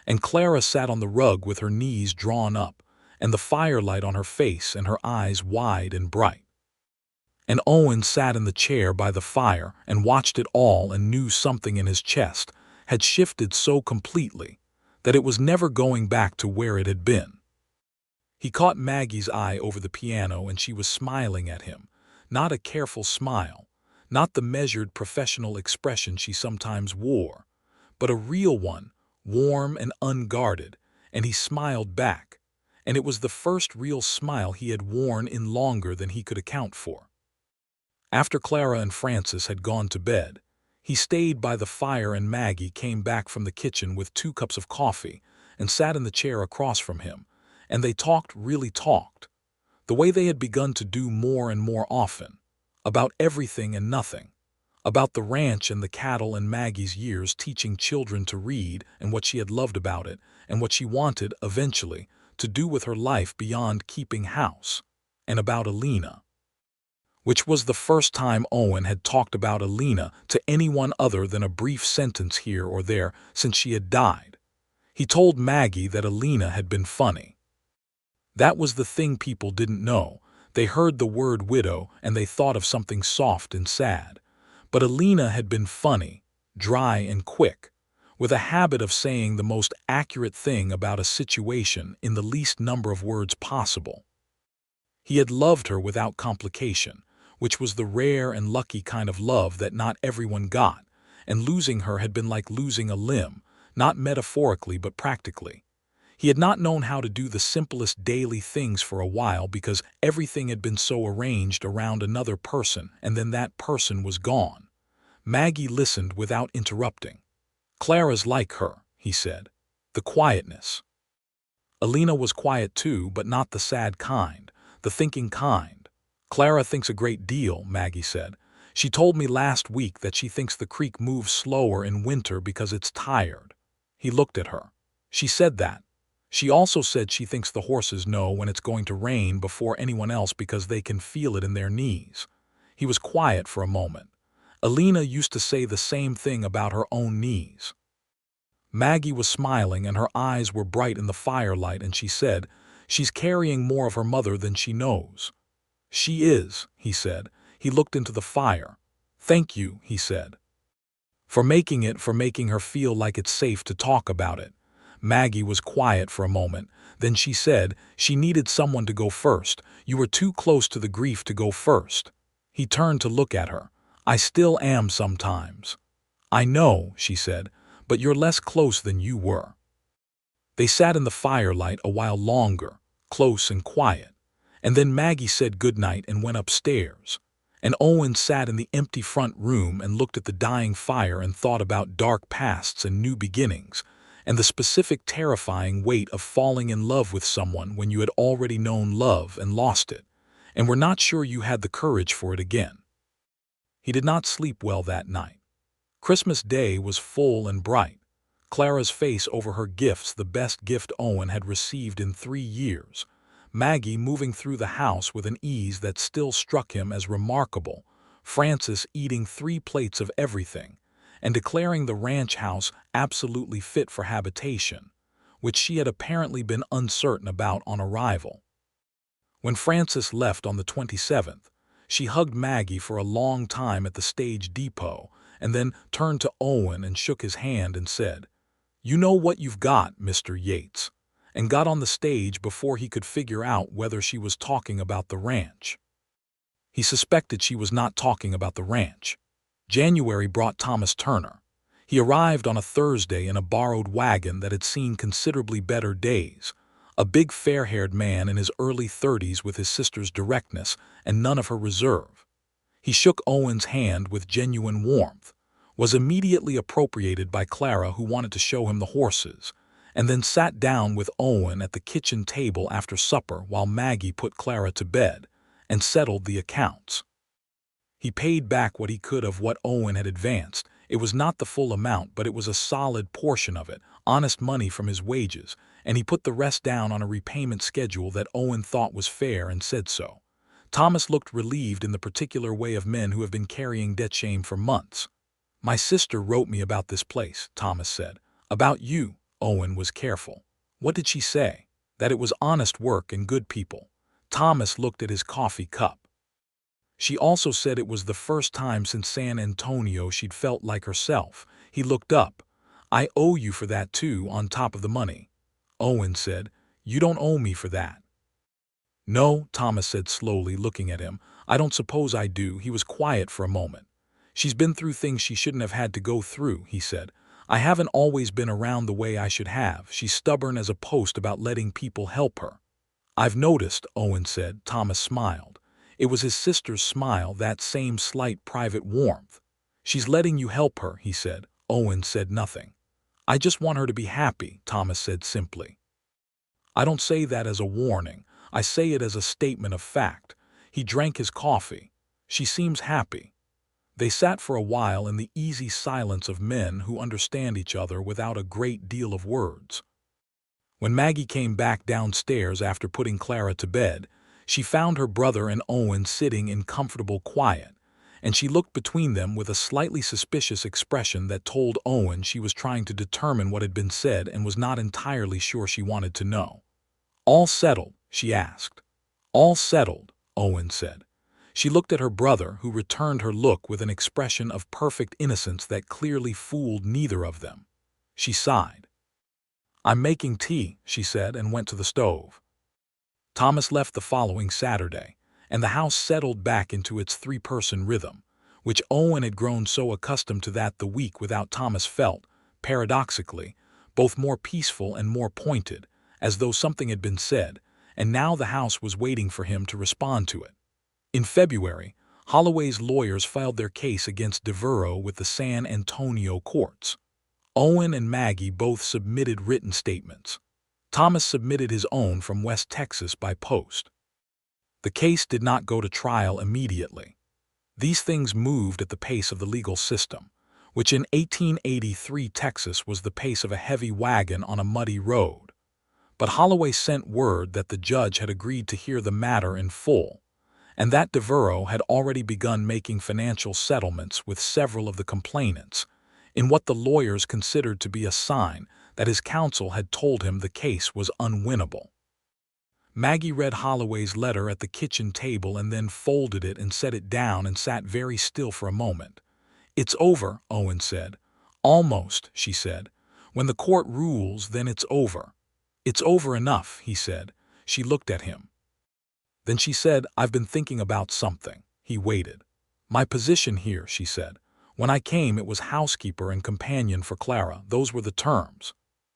and Clara sat on the rug with her knees drawn up and the firelight on her face and her eyes wide and bright. And Owen sat in the chair by the fire and watched it all and knew something in his chest had shifted so completely that it was never going back to where it had been. He caught Maggie's eye over the piano and she was smiling at him, not a careful smile, not the measured professional expression she sometimes wore, but a real one, warm and unguarded, and he smiled back, and it was the first real smile he had worn in longer than he could account for. After Clara and Francis had gone to bed, he stayed by the fire and Maggie came back from the kitchen with 2 cups of coffee and sat in the chair across from him, and they really talked, the way they had begun to do more and more often, about everything and nothing, about the ranch and the cattle and Maggie's years teaching children to read and what she had loved about it and what she wanted, eventually, to do with her life beyond keeping house, and about Alina. Which was the first time Owen had talked about Alina to anyone other than a brief sentence here or there since she had died. He told Maggie that Alina had been funny. That was the thing people didn't know. They heard the word widow and they thought of something soft and sad. But Alina had been funny, dry and quick, with a habit of saying the most accurate thing about a situation in the least number of words possible. He had loved her without complication, which was the rare and lucky kind of love that not everyone got, and losing her had been like losing a limb, not metaphorically but practically. He had not known how to do the simplest daily things for a while because everything had been so arranged around another person, and then that person was gone. Maggie listened without interrupting. Clara's like her, he said. The quietness. Alina was quiet too, but not the sad kind, the thinking kind. Clara thinks a great deal, Maggie said. She told me last week that she thinks the creek moves slower in winter because it's tired. He looked at her. She said that. She also said she thinks the horses know when it's going to rain before anyone else because they can feel it in their knees. He was quiet for a moment. Alina used to say the same thing about her own knees. Maggie was smiling and her eyes were bright in the firelight, and she said, "She's carrying more of her mother than she knows." "She is," he said. He looked into the fire. "Thank you," he said. For making her feel like it's safe to talk about it." Maggie was quiet for a moment. Then she said, "She needed someone to go first. You were too close to the grief to go first." He turned to look at her. "I still am sometimes." "I know," she said, "but you're less close than you were." They sat in the firelight a while longer, close and quiet. And then Maggie said goodnight and went upstairs. And Owen sat in the empty front room and looked at the dying fire and thought about dark pasts and new beginnings, and the specific terrifying weight of falling in love with someone when you had already known love and lost it, and were not sure you had the courage for it again. He did not sleep well that night. Christmas Day was full and bright. Clara's face over her gifts, the best gift Owen had received in 3 years. Maggie moving through the house with an ease that still struck him as remarkable, Frances eating 3 plates of everything, and declaring the ranch house absolutely fit for habitation, which she had apparently been uncertain about on arrival. When Frances left on the 27th, she hugged Maggie for a long time at the stage depot and then turned to Owen and shook his hand and said, "You know what you've got, Mr. Yates," and got on the stage before he could figure out whether she was talking about the ranch. He suspected she was not talking about the ranch. January brought Thomas Turner. He arrived on a Thursday in a borrowed wagon that had seen considerably better days, a big fair-haired man in his early 30s with his sister's directness and none of her reserve. He shook Owen's hand with genuine warmth, was immediately appropriated by Clara, who wanted to show him the horses, and then sat down with Owen at the kitchen table after supper while Maggie put Clara to bed and settled the accounts. He paid back what he could of what Owen had advanced. It was not the full amount, but it was a solid portion of it, honest money from his wages, and he put the rest down on a repayment schedule that Owen thought was fair and said so. Thomas looked relieved in the particular way of men who have been carrying debt shame for months. "My sister wrote me about this place," Thomas said. "About you." Owen was careful. "What did she say?" "That it was honest work and good people." Thomas looked at his coffee cup. "She also said it was the first time since San Antonio she'd felt like herself." He looked up. "I owe you for that too, on top of the money." Owen said, "You don't owe me for that." "No," Thomas said slowly, looking at him. "I don't suppose I do." He was quiet for a moment. "She's been through things she shouldn't have had to go through," he said. "I haven't always been around the way I should have. She's stubborn as a post about letting people help her." "I've noticed," Owen said. Thomas smiled. It was his sister's smile, that same slight private warmth. "She's letting you help her," he said. Owen said nothing. "I just want her to be happy," Thomas said simply. "I don't say that as a warning. I say it as a statement of fact." He drank his coffee. "She seems happy." They sat for a while in the easy silence of men who understand each other without a great deal of words. When Maggie came back downstairs after putting Clara to bed, she found her brother and Owen sitting in comfortable quiet, and she looked between them with a slightly suspicious expression that told Owen she was trying to determine what had been said and was not entirely sure she wanted to know. "All settled?" she asked. "All settled," Owen said. She looked at her brother, who returned her look with an expression of perfect innocence that clearly fooled neither of them. She sighed. "I'm making tea," she said, and went to the stove. Thomas left the following Saturday, and the house settled back into its 3-person rhythm, which Owen had grown so accustomed to that the week without Thomas felt, paradoxically, both more peaceful and more pointed, as though something had been said, and now the house was waiting for him to respond to it. In February, Holloway's lawyers filed their case against Devereaux with the San Antonio courts. Owen and Maggie both submitted written statements. Thomas submitted his own from West Texas by post. The case did not go to trial immediately. These things moved at the pace of the legal system, which in 1883 Texas was the pace of a heavy wagon on a muddy road. But Holloway sent word that the judge had agreed to hear the matter in full, and that Devereaux had already begun making financial settlements with several of the complainants, in what the lawyers considered to be a sign that his counsel had told him the case was unwinnable. Maggie read Holloway's letter at the kitchen table and then folded it and set it down and sat very still for a moment. "It's over," Owen said. "Almost," she said. "When the court rules, then it's over." "It's over enough," he said. She looked at him. Then she said, "I've been thinking about something." He waited. "My position here," she said. "When I came, it was housekeeper and companion for Clara. Those were the terms."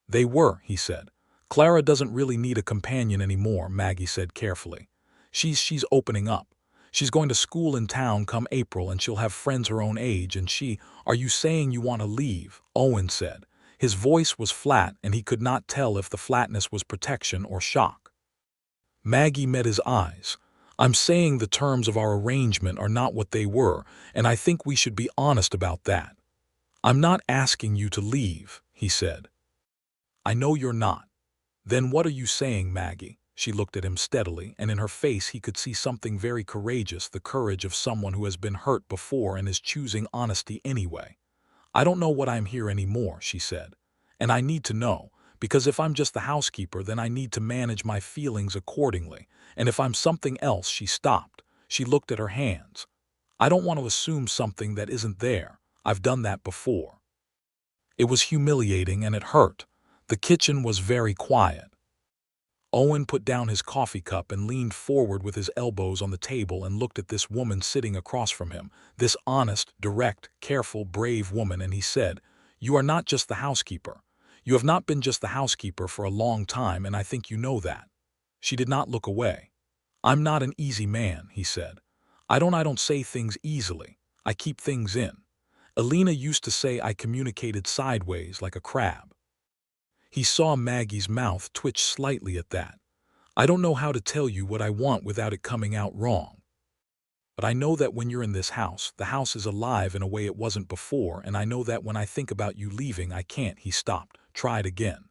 "They were," he said. "Clara doesn't really need a companion anymore," Maggie said carefully. She's opening up. She's going to school in town come April, and she'll have friends her own age, and she—" "Are you saying you want to leave?" Owen said. His voice was flat, and he could not tell if the flatness was protection or shock. Maggie met his eyes. "I'm saying the terms of our arrangement are not what they were, and I think we should be honest about that." "I'm not asking you to leave," he said. "I know you're not." "Then what are you saying, Maggie?" She looked at him steadily, and in her face he could see something very courageous, the courage of someone who has been hurt before and is choosing honesty anyway. "I don't know what I'm here anymore," she said. "And I need to know, because if I'm just the housekeeper, then I need to manage my feelings accordingly. And if I'm something else," she stopped. She looked at her hands. "I don't want to assume something that isn't there. I've done that before." It was humiliating and it hurt. The kitchen was very quiet. Owen put down his coffee cup and leaned forward with his elbows on the table and looked at this woman sitting across from him, this honest, direct, careful, brave woman, and he said, "You are not just the housekeeper. You have not been just the housekeeper for a long time, and I think you know that." She did not look away. "I'm not an easy man," he said. I don't say things easily. I keep things in. Elena used to say I communicated sideways like a crab." He saw Maggie's mouth twitch slightly at that. "I don't know how to tell you what I want without it coming out wrong. But I know that when you're in this house, the house is alive in a way it wasn't before, and I know that when I think about you leaving, I can't." He stopped, tried again.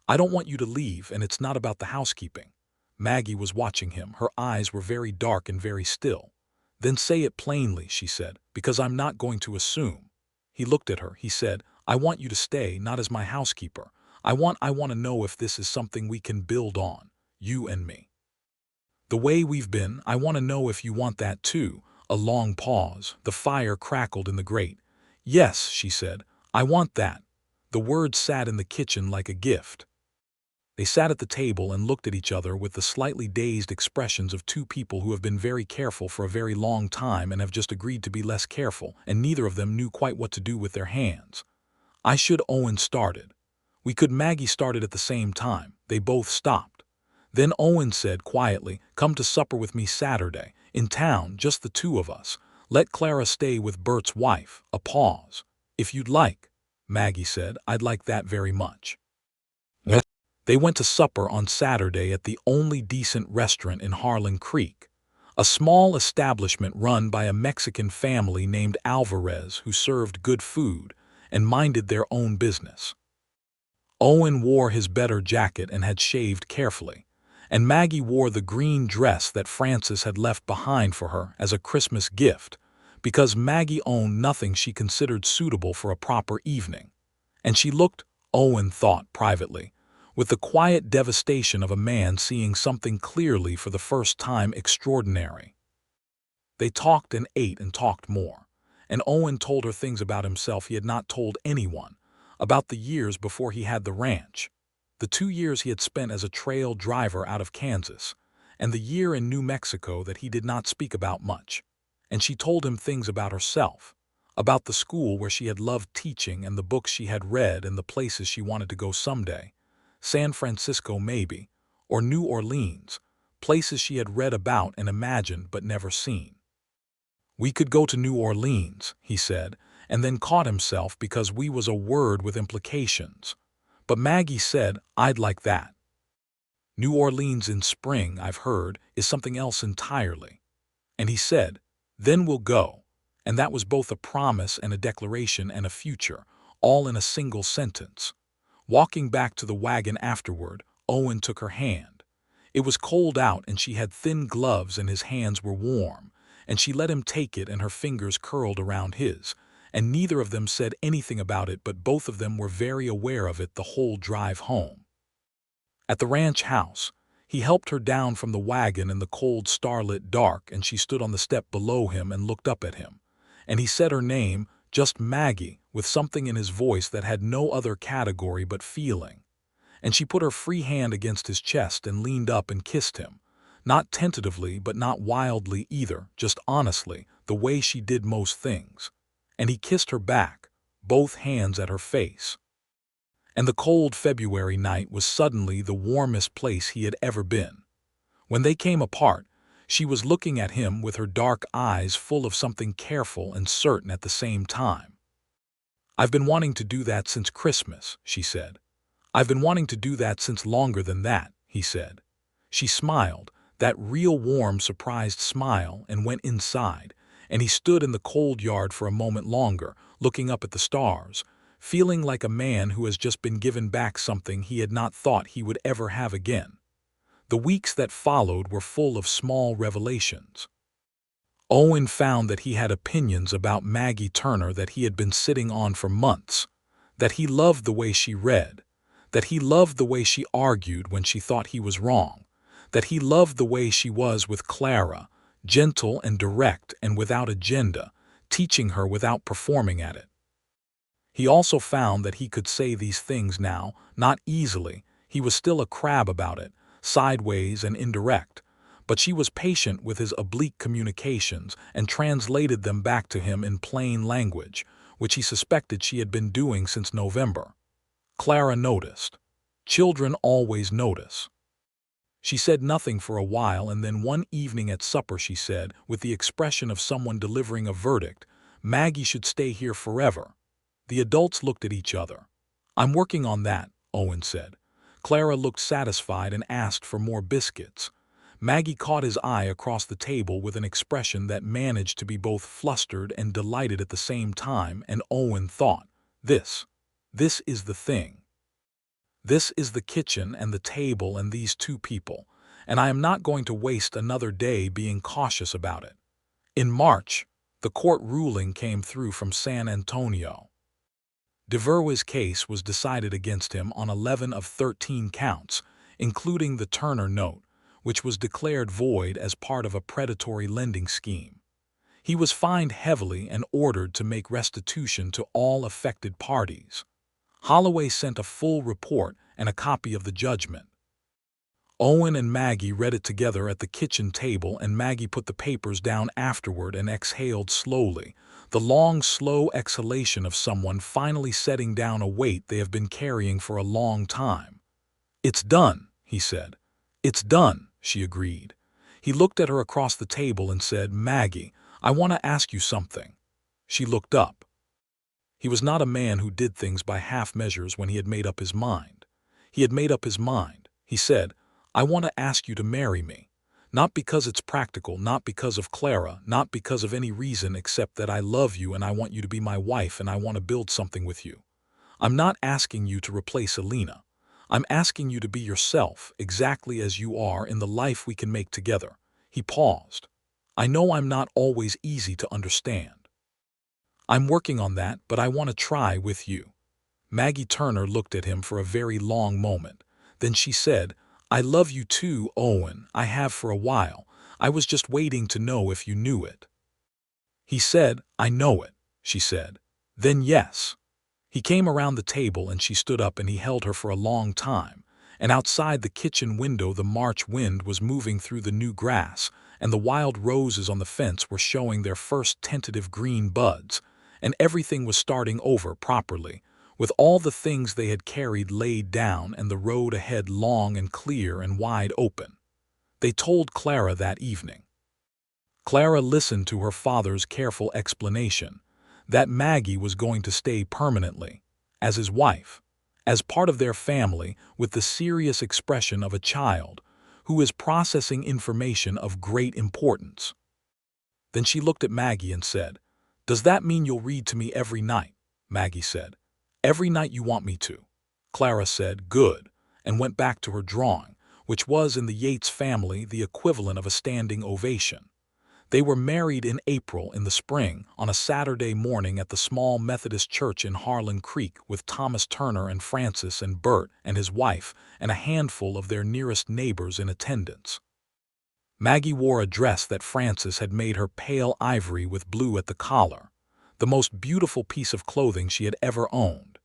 "I don't want you to leave, and it's not about the housekeeping." Maggie was watching him. Her eyes were very dark and very still. "Then say it plainly," she said, "because I'm not going to assume." He looked at her. He said, "I want you to stay, not as my housekeeper. I want to know if this is something we can build on, you and me. The way we've been, I want to know if you want that too." A long pause. The fire crackled in the grate. "Yes," she said, "I want that." The words sat in the kitchen like a gift. They sat at the table and looked at each other with the slightly dazed expressions of two people who have been very careful for a very long time and have just agreed to be less careful, and neither of them knew quite what to do with their hands. Owen started. "We could." Maggie started at the same time. They both stopped. Then Owen said quietly, "Come to supper with me Saturday, in town, just the two of us. Let Clara stay with Bert's wife." A pause. "If you'd like," Maggie said, "I'd like that very much." They went to supper on Saturday at the only decent restaurant in Harlan Creek, a small establishment run by a Mexican family named Alvarez who served good food and minded their own business. Owen wore his better jacket and had shaved carefully, and Maggie wore the green dress that Frances had left behind for her as a Christmas gift, because Maggie owned nothing she considered suitable for a proper evening. And she looked, Owen thought privately, with the quiet devastation of a man seeing something clearly for the first time extraordinary. They talked and ate and talked more, and Owen told her things about himself he had not told anyone, about the years before he had the ranch, the 2 years he had spent as a trail driver out of Kansas, and the year in New Mexico that he did not speak about much. And she told him things about herself, about the school where she had loved teaching and the books she had read and the places she wanted to go someday. San Francisco maybe, or New Orleans, places she had read about and imagined but never seen. "We could go to New Orleans," he said, and then caught himself because "we" was a word with implications. But Maggie said, "I'd like that." New Orleans in spring, I've heard, is something else entirely. And he said, "Then we'll go." And that was both a promise and a declaration and a future, all in a single sentence. Walking back to the wagon afterward, Owen took her hand. It was cold out and she had thin gloves and his hands were warm, and she let him take it and her fingers curled around his, and neither of them said anything about it, but both of them were very aware of it the whole drive home. At the ranch house, he helped her down from the wagon in the cold starlit dark, and she stood on the step below him and looked up at him. And he said her name, just Maggie, with something in his voice that had no other category but feeling. And she put her free hand against his chest and leaned up and kissed him, not tentatively but not wildly either, just honestly, the way she did most things. And he kissed her back, both hands at her face. And the cold February night was suddenly the warmest place he had ever been. When they came apart, she was looking at him with her dark eyes full of something careful and certain at the same time. "I've been wanting to do that since Christmas," she said. "I've been wanting to do that since longer than that," he said. She smiled, that real warm, surprised smile, and went inside, and he stood in the cold yard for a moment longer, looking up at the stars, feeling like a man who has just been given back something he had not thought he would ever have again. The weeks that followed were full of small revelations. Owen found that he had opinions about Maggie Turner that he had been sitting on for months, that he loved the way she read, that he loved the way she argued when she thought he was wrong, that he loved the way she was with Clara, gentle and direct and without agenda, teaching her without performing at it. He also found that he could say these things now, not easily. He was still a crab about it, sideways and indirect, but she was patient with his oblique communications and translated them back to him in plain language, which he suspected she had been doing since November. Clara noticed. Children always notice. She said nothing for a while, and then one evening at supper she said, with the expression of someone delivering a verdict, "Maggie should stay here forever." The adults looked at each other. "I'm working on that," Owen said. Clara looked satisfied and asked for more biscuits. Maggie caught his eye across the table with an expression that managed to be both flustered and delighted at the same time, and Owen thought, This is the thing. This is the kitchen and the table and these two people, and I am not going to waste another day being cautious about it." In March, the court ruling came through from San Antonio. DeVerwe's case was decided against him on 11 of 13 counts, including the Turner note, which was declared void as part of a predatory lending scheme. He was fined heavily and ordered to make restitution to all affected parties. Holloway sent a full report and a copy of the judgment. Owen and Maggie read it together at the kitchen table, and Maggie put the papers down afterward and exhaled slowly, the long, slow exhalation of someone finally setting down a weight they have been carrying for a long time. "It's done," he said. "It's done," she agreed. He looked at her across the table and said, "Maggie, I want to ask you something." She looked up. He was not a man who did things by half measures when he had made up his mind. He had made up his mind. He said, "I want to ask you to marry me. Not because it's practical, not because of Clara, not because of any reason except that I love you and I want you to be my wife and I want to build something with you. I'm not asking you to replace Alina. I'm asking you to be yourself, exactly as you are, in the life we can make together." He paused. "I know I'm not always easy to understand. I'm working on that, but I want to try with you." Maggie Turner looked at him for a very long moment. Then she said, "I love you too, Owen. I have for a while. I was just waiting to know if you knew it." He said, "I know it," she said. "Then yes." He came around the table and she stood up and he held her for a long time. And outside the kitchen window the March wind was moving through the new grass, and the wild roses on the fence were showing their first tentative green buds, and everything was starting over properly, with all the things they had carried laid down and the road ahead long and clear and wide open. They told Clara that evening. Clara listened to her father's careful explanation that Maggie was going to stay permanently, as his wife, as part of their family, with the serious expression of a child who is processing information of great importance. Then she looked at Maggie and said, "Does that mean you'll read to me every night?" Maggie said, "Every night you want me to." Clara said, "Good," and went back to her drawing, which was in the Yates family the equivalent of a standing ovation. They were married in April in the spring on a Saturday morning at the small Methodist church in Harlan Creek, with Thomas Turner and Francis and Bert and his wife and a handful of their nearest neighbors in attendance. Maggie wore a dress that Francis had made her pale ivory with blue at the collar, the most beautiful piece of clothing she had ever owned.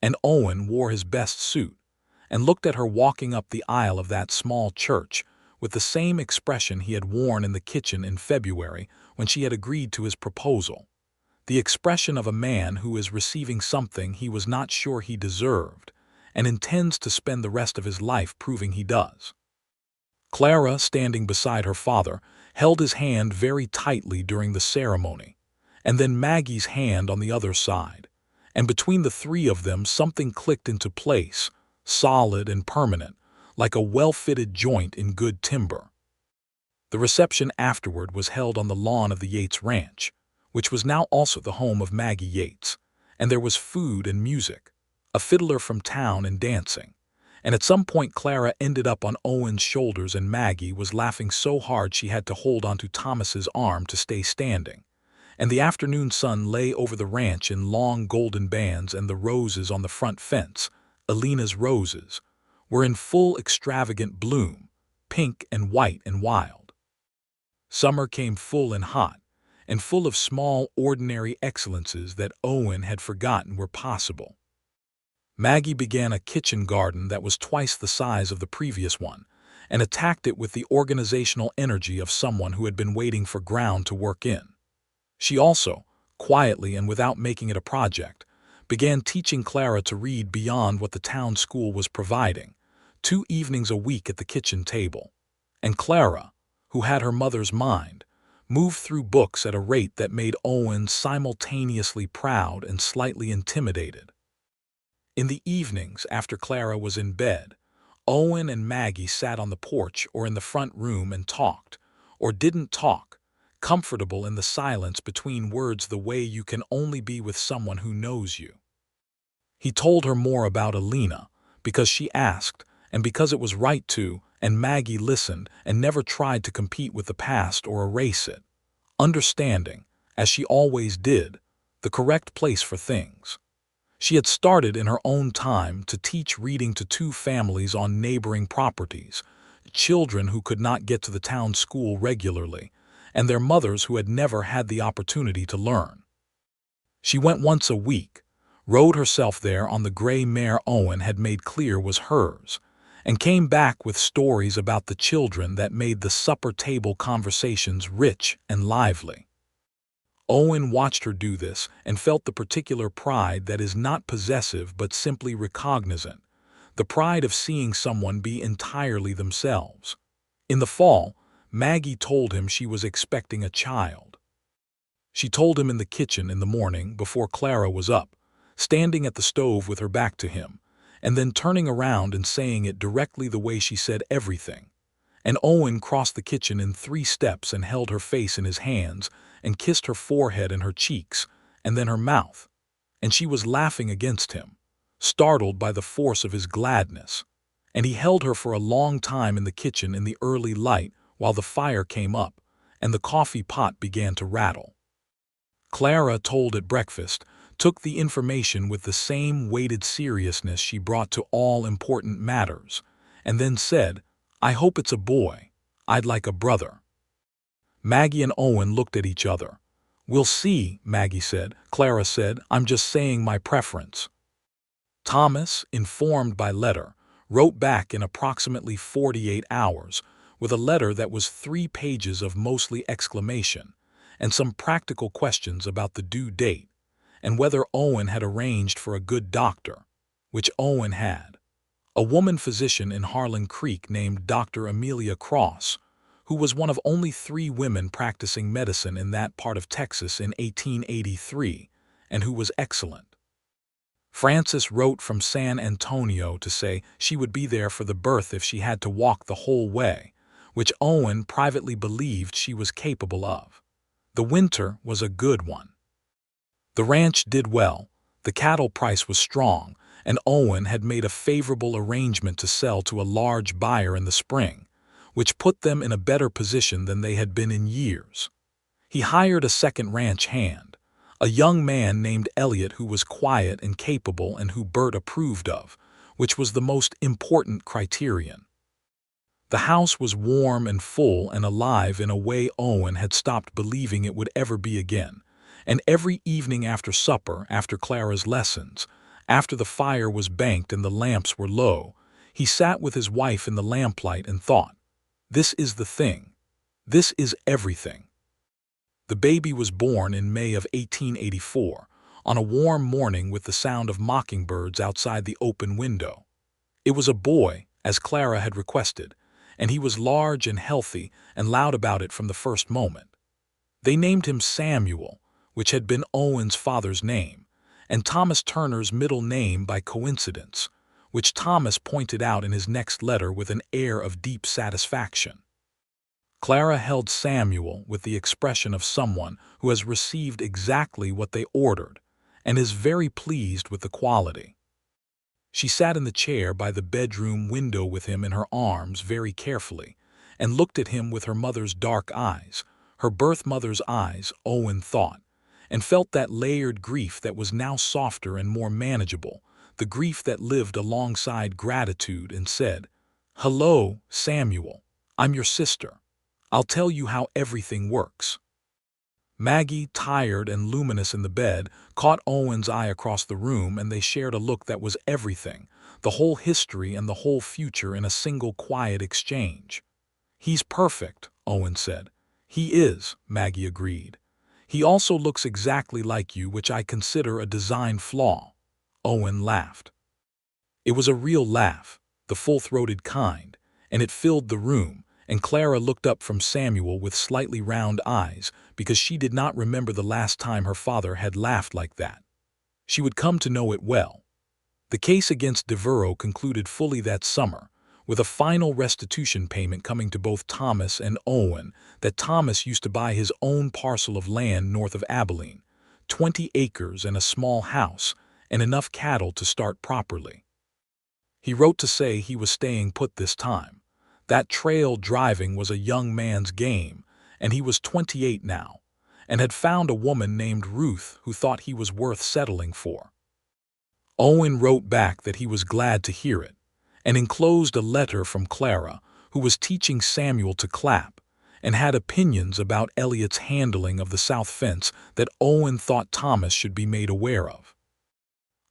And Owen wore his best suit, and looked at her walking up the aisle of that small church with the same expression he had worn in the kitchen in February when she had agreed to his proposal, the expression of a man who is receiving something he was not sure he deserved and intends to spend the rest of his life proving he does. Clara, standing beside her father, held his hand very tightly during the ceremony, and then Maggie's hand on the other side, and between the three of them something clicked into place, solid and permanent, like a well-fitted joint in good timber. The reception afterward was held on the lawn of the Yates Ranch, which was now also the home of Maggie Yates, and there was food and music, a fiddler from town and dancing, And at some point Clara ended up on Owen's shoulders and Maggie was laughing so hard she had to hold onto Thomas's arm to stay standing. And the afternoon sun lay over the ranch in long golden bands, and the roses on the front fence, Alina's roses, were in full extravagant bloom, pink and white and wild. Summer came full and hot, and full of small, ordinary excellences that Owen had forgotten were possible. Maggie began a kitchen garden that was twice the size of the previous one, and attacked it with the organizational energy of someone who had been waiting for ground to work in. She also, quietly and without making it a project, began teaching Clara to read beyond what the town school was providing, 2 evenings a week at the kitchen table. And Clara, who had her mother's mind, moved through books at a rate that made Owen simultaneously proud and slightly intimidated. In the evenings, after Clara was in bed, Owen and Maggie sat on the porch or in the front room and talked, or didn't talk, comfortable in the silence between words the way you can only be with someone who knows you. He told her more about Alina, because she asked, and because it was right to, and Maggie listened and never tried to compete with the past or erase it, understanding, as she always did, the correct place for things. She had started in her own time to teach reading to 2 families on neighboring properties, children who could not get to the town school regularly, and their mothers who had never had the opportunity to learn. She went once a week, rode herself there on the gray mare Owen had made clear was hers, and came back with stories about the children that made the supper table conversations rich and lively. Owen watched her do this and felt the particular pride that is not possessive but simply recognizant, the pride of seeing someone be entirely themselves. In the fall, Maggie told him she was expecting a child. She told him in the kitchen in the morning before Clara was up, standing at the stove with her back to him, and then turning around and saying it directly the way she said everything. And Owen crossed the kitchen in 3 steps and held her face in his hands and kissed her forehead and her cheeks, and then her mouth. And she was laughing against him, startled by the force of his gladness. And he held her for a long time in the kitchen in the early light while the fire came up and the coffee pot began to rattle. Clara, told at breakfast, took the information with the same weighted seriousness she brought to all important matters, and then said, "I hope it's a boy. I'd like a brother." Maggie and Owen looked at each other. "We'll see," Maggie said. Clara said, "I'm just saying my preference." Thomas, informed by letter, wrote back in approximately 48 hours, with a letter that was 3 pages of mostly exclamation, and some practical questions about the due date, and whether Owen had arranged for a good doctor, which Owen had. A woman physician in Harlan Creek named Dr. Amelia Cross, who was one of only 3 women practicing medicine in that part of Texas in 1883, and who was excellent. Frances wrote from San Antonio to say she would be there for the birth if she had to walk the whole way, which Owen privately believed she was capable of. The winter was a good one. The ranch did well, the cattle price was strong, and Owen had made a favorable arrangement to sell to a large buyer in the spring, which put them in a better position than they had been in years. He hired a second ranch hand, a young man named Elliot who was quiet and capable and who Bert approved of, which was the most important criterion. The house was warm and full and alive in a way Owen had stopped believing it would ever be again, and every evening after supper, after Clara's lessons, after the fire was banked and the lamps were low, he sat with his wife in the lamplight and thought, "This is the thing. This is everything." The baby was born in May of 1884, on a warm morning with the sound of mockingbirds outside the open window. It was a boy, as Clara had requested, and he was large and healthy and loud about it from the first moment. They named him Samuel, which had been Owen's father's name, and Thomas Turner's middle name by coincidence, which Thomas pointed out in his next letter with an air of deep satisfaction. Clara held Samuel with the expression of someone who has received exactly what they ordered and is very pleased with the quality. She sat in the chair by the bedroom window with him in her arms very carefully, and looked at him with her mother's dark eyes, her birth mother's eyes, Owen thought, and felt that layered grief that was now softer and more manageable, the grief that lived alongside gratitude and said, "Hello, Samuel. I'm your sister. I'll tell you how everything works." Maggie, tired and luminous in the bed, caught Owen's eye across the room, and they shared a look that was everything, the whole history and the whole future in a single quiet exchange. "He's perfect," Owen said. "He is," Maggie agreed. "He also looks exactly like you, which I consider a design flaw." Owen laughed. It was a real laugh, the full-throated kind, and it filled the room, and Clara looked up from Samuel with slightly round eyes because she did not remember the last time her father had laughed like that. She would come to know it well. The case against Devereaux concluded fully that summer, with a final restitution payment coming to both Thomas and Owen, that Thomas used to buy his own parcel of land north of Abilene, 20 acres and a small house, and enough cattle to start properly. He wrote to say he was staying put this time. That trail driving was a young man's game, and he was 28 now, and had found a woman named Ruth who thought he was worth settling for. Owen wrote back that he was glad to hear it, and enclosed a letter from Clara, who was teaching Samuel to clap, and had opinions about Elliot's handling of the south fence that Owen thought Thomas should be made aware of.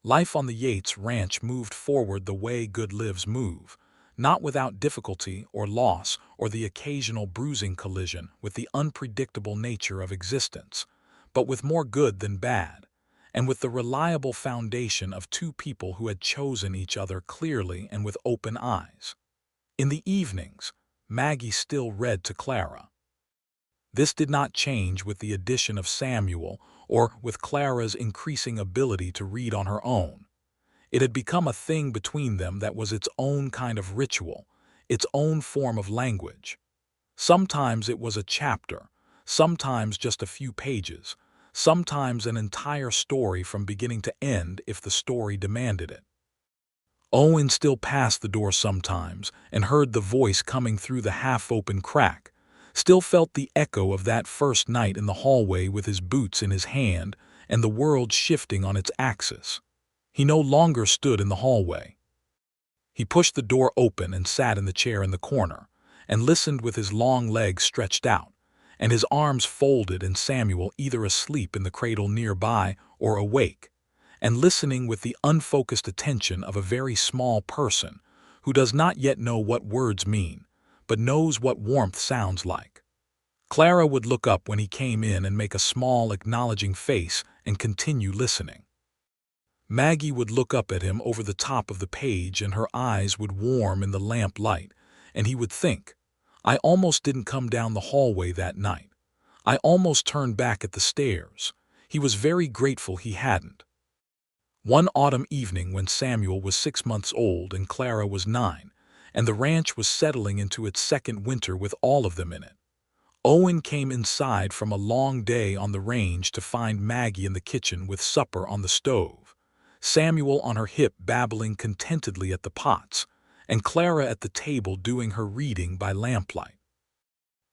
Life on the Yates ranch moved forward the way good lives move, not without difficulty or loss or the occasional bruising collision with the unpredictable nature of existence, but with more good than bad, and with the reliable foundation of two people who had chosen each other clearly and with open eyes. In the evenings, Maggie still read to Clara. This did not change with the addition of Samuel or with Clara's increasing ability to read on her own. It had become a thing between them that was its own kind of ritual, its own form of language. Sometimes it was a chapter, sometimes just a few pages, sometimes an entire story from beginning to end if the story demanded it. Owen still passed the door sometimes and heard the voice coming through the half-open crack, still felt the echo of that first night in the hallway with his boots in his hand and the world shifting on its axis. He no longer stood in the hallway. He pushed the door open and sat in the chair in the corner, and listened with his long legs stretched out, and his arms folded, and Samuel either asleep in the cradle nearby or awake, and listening with the unfocused attention of a very small person who does not yet know what words mean, but knows what warmth sounds like. Clara would look up when he came in and make a small acknowledging face and continue listening. Maggie would look up at him over the top of the page, and her eyes would warm in the lamp light, and he would think, "I almost didn't come down the hallway that night. I almost turned back at the stairs." He was very grateful he hadn't. One autumn evening when Samuel was 6 months old and Clara was 9, and the ranch was settling into its second winter with all of them in it, Owen came inside from a long day on the range to find Maggie in the kitchen with supper on the stove, Samuel on her hip babbling contentedly at the pots, and Clara at the table doing her reading by lamplight.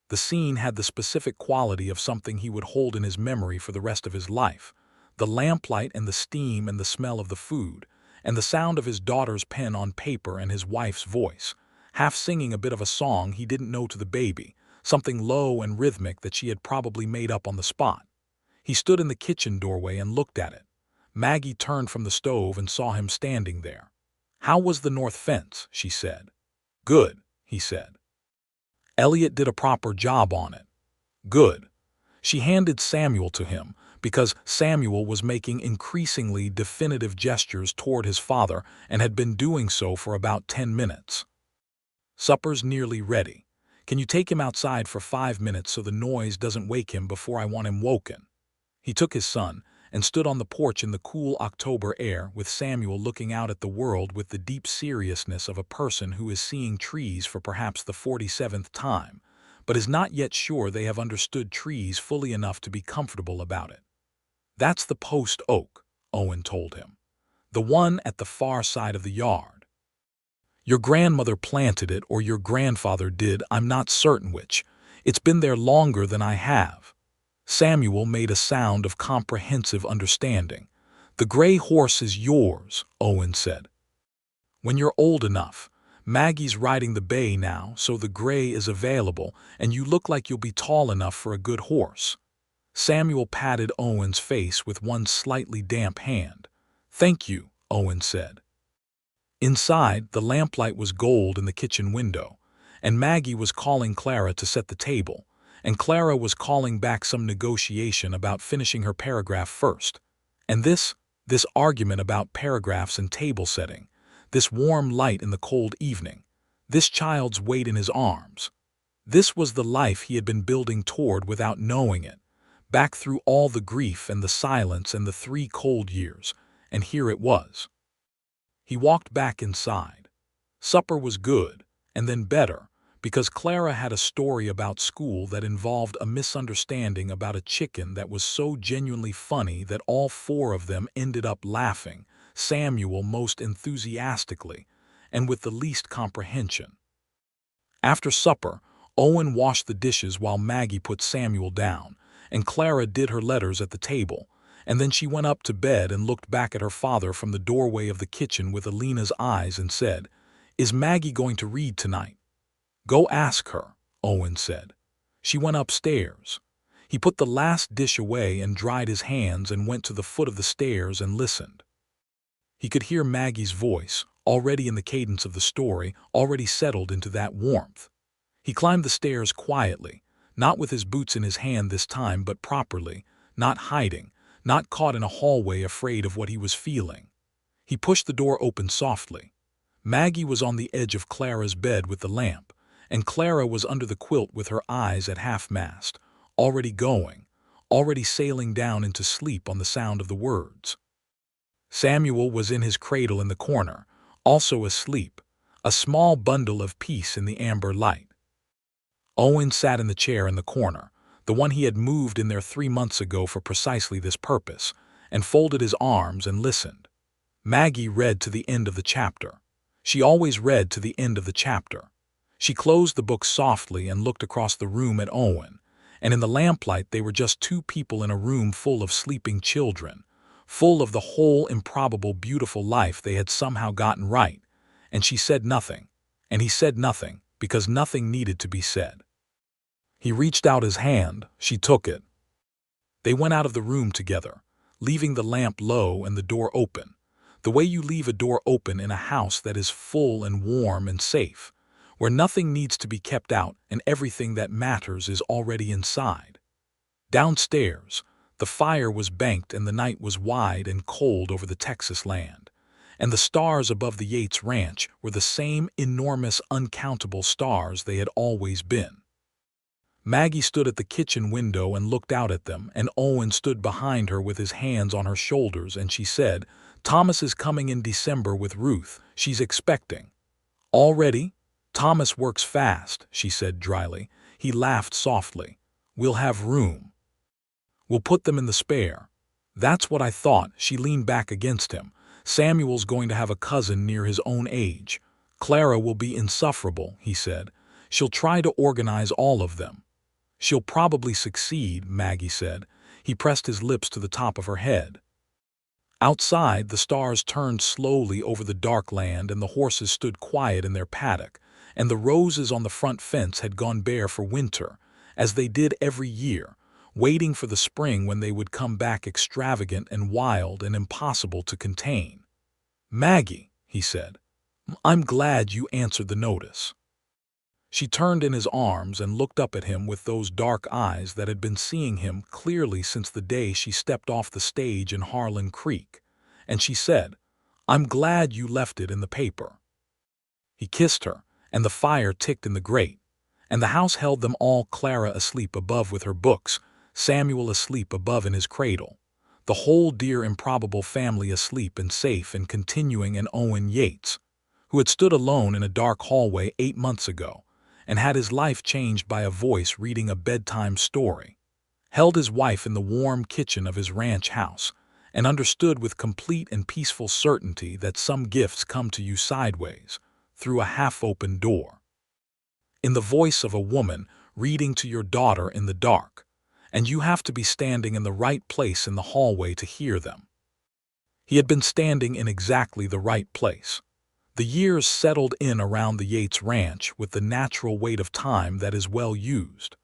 The scene had the specific quality of something he would hold in his memory for the rest of his life, the lamplight and the steam and the smell of the food, and the sound of his daughter's pen on paper and his wife's voice, half singing a bit of a song he didn't know to the baby, something low and rhythmic that she had probably made up on the spot. He stood in the kitchen doorway and looked at it. Maggie turned from the stove and saw him standing there. "How was the north fence?" she said. "Good," he said. "Elliot did a proper job on it." "Good." She handed Samuel to him, because Samuel was making increasingly definitive gestures toward his father and had been doing so for about 10 minutes. "Supper's nearly ready. Can you take him outside for 5 minutes so the noise doesn't wake him before I want him woken?" He took his son and stood on the porch in the cool October air with Samuel looking out at the world with the deep seriousness of a person who is seeing trees for perhaps the 47th time, but is not yet sure they have understood trees fully enough to be comfortable about it. "That's the post oak," Owen told him. the one at the far side of the yard. Your grandmother planted it, or your grandfather did, I'm not certain which. It's been there longer than I have." Samuel made a sound of comprehensive understanding. "The gray horse is yours," Owen said. "When you're old enough. Maggie's riding the bay now, so the gray is available, and you look like you'll be tall enough for a good horse." Samuel patted Owen's face with one slightly damp hand. "Thank you," Owen said. Inside, the lamplight was gold in the kitchen window, and Maggie was calling Clara to set the table, and Clara was calling back some negotiation about finishing her paragraph first. And this argument about paragraphs and table setting, this warm light in the cold evening, this child's weight in his arms. This was the life he had been building toward without knowing it, back through all the grief and the silence and the 3 cold years, and here it was. He walked back inside. Supper was good, and then better, because Clara had a story about school that involved a misunderstanding about a chicken that was so genuinely funny that all 4 of them ended up laughing, Samuel most enthusiastically, and with the least comprehension. After supper, Owen washed the dishes while Maggie put Samuel down, and Clara did her letters at the table, and then she went up to bed and looked back at her father from the doorway of the kitchen with Alina's eyes and said, "Is Maggie going to read tonight?" "Go ask her," Owen said. She went upstairs. He put the last dish away and dried his hands and went to the foot of the stairs and listened. He could hear Maggie's voice, already in the cadence of the story, already settled into that warmth. He climbed the stairs quietly, not with his boots in his hand this time, but properly, not hiding, not caught in a hallway afraid of what he was feeling. He pushed the door open softly. Maggie was on the edge of Clara's bed with the lamp, and Clara was under the quilt with her eyes at half-mast, already going, already sailing down into sleep on the sound of the words. Samuel was in his cradle in the corner, also asleep, a small bundle of peace in the amber light. Owen sat in the chair in the corner, the one he had moved in there 3 months ago for precisely this purpose, and folded his arms and listened. Maggie read to the end of the chapter. She always read to the end of the chapter. She closed the book softly and looked across the room at Owen, and in the lamplight they were just 2 people in a room full of sleeping children, full of the whole improbable beautiful life they had somehow gotten right, and she said nothing, and he said nothing, because nothing needed to be said. He reached out his hand, she took it. They went out of the room together, leaving the lamp low and the door open, the way you leave a door open in a house that is full and warm and safe, where nothing needs to be kept out and everything that matters is already inside. Downstairs, the fire was banked and the night was wide and cold over the Texas land, and the stars above the Yates ranch were the same enormous, uncountable stars they had always been. Maggie stood at the kitchen window and looked out at them, and Owen stood behind her with his hands on her shoulders, and she said, "Thomas is coming in December with Ruth. She's expecting." "Already? Thomas works fast," she said dryly. He laughed softly. "We'll have room. We'll put them in the spare." "That's what I thought." She leaned back against him. "Samuel's going to have a cousin near his own age. Clara will be insufferable," he said. "She'll try to organize all of them." "She'll probably succeed," Maggie said. He pressed his lips to the top of her head. Outside, the stars turned slowly over the dark land, and the horses stood quiet in their paddock, and the roses on the front fence had gone bare for winter, as they did every year, waiting for the spring when they would come back extravagant and wild and impossible to contain. "Maggie," he said, "I'm glad you answered the notice." She turned in his arms and looked up at him with those dark eyes that had been seeing him clearly since the day she stepped off the stage in Harlan Creek, and she said, "I'm glad you left it in the paper." He kissed her, and the fire ticked in the grate, and the house held them all, Clara asleep above with her books, Samuel asleep above in his cradle, the whole dear improbable family asleep and safe and continuing, and Owen Yates, who had stood alone in a dark hallway 8 months ago, and had his life changed by a voice reading a bedtime story, held his wife in the warm kitchen of his ranch house, and understood with complete and peaceful certainty that some gifts come to you sideways, through a half-open door. In the voice of a woman reading to your daughter in the dark, and you have to be standing in the right place in the hallway to hear them. He had been standing in exactly the right place. The years settled in around the Yates ranch with the natural weight of time that is well used.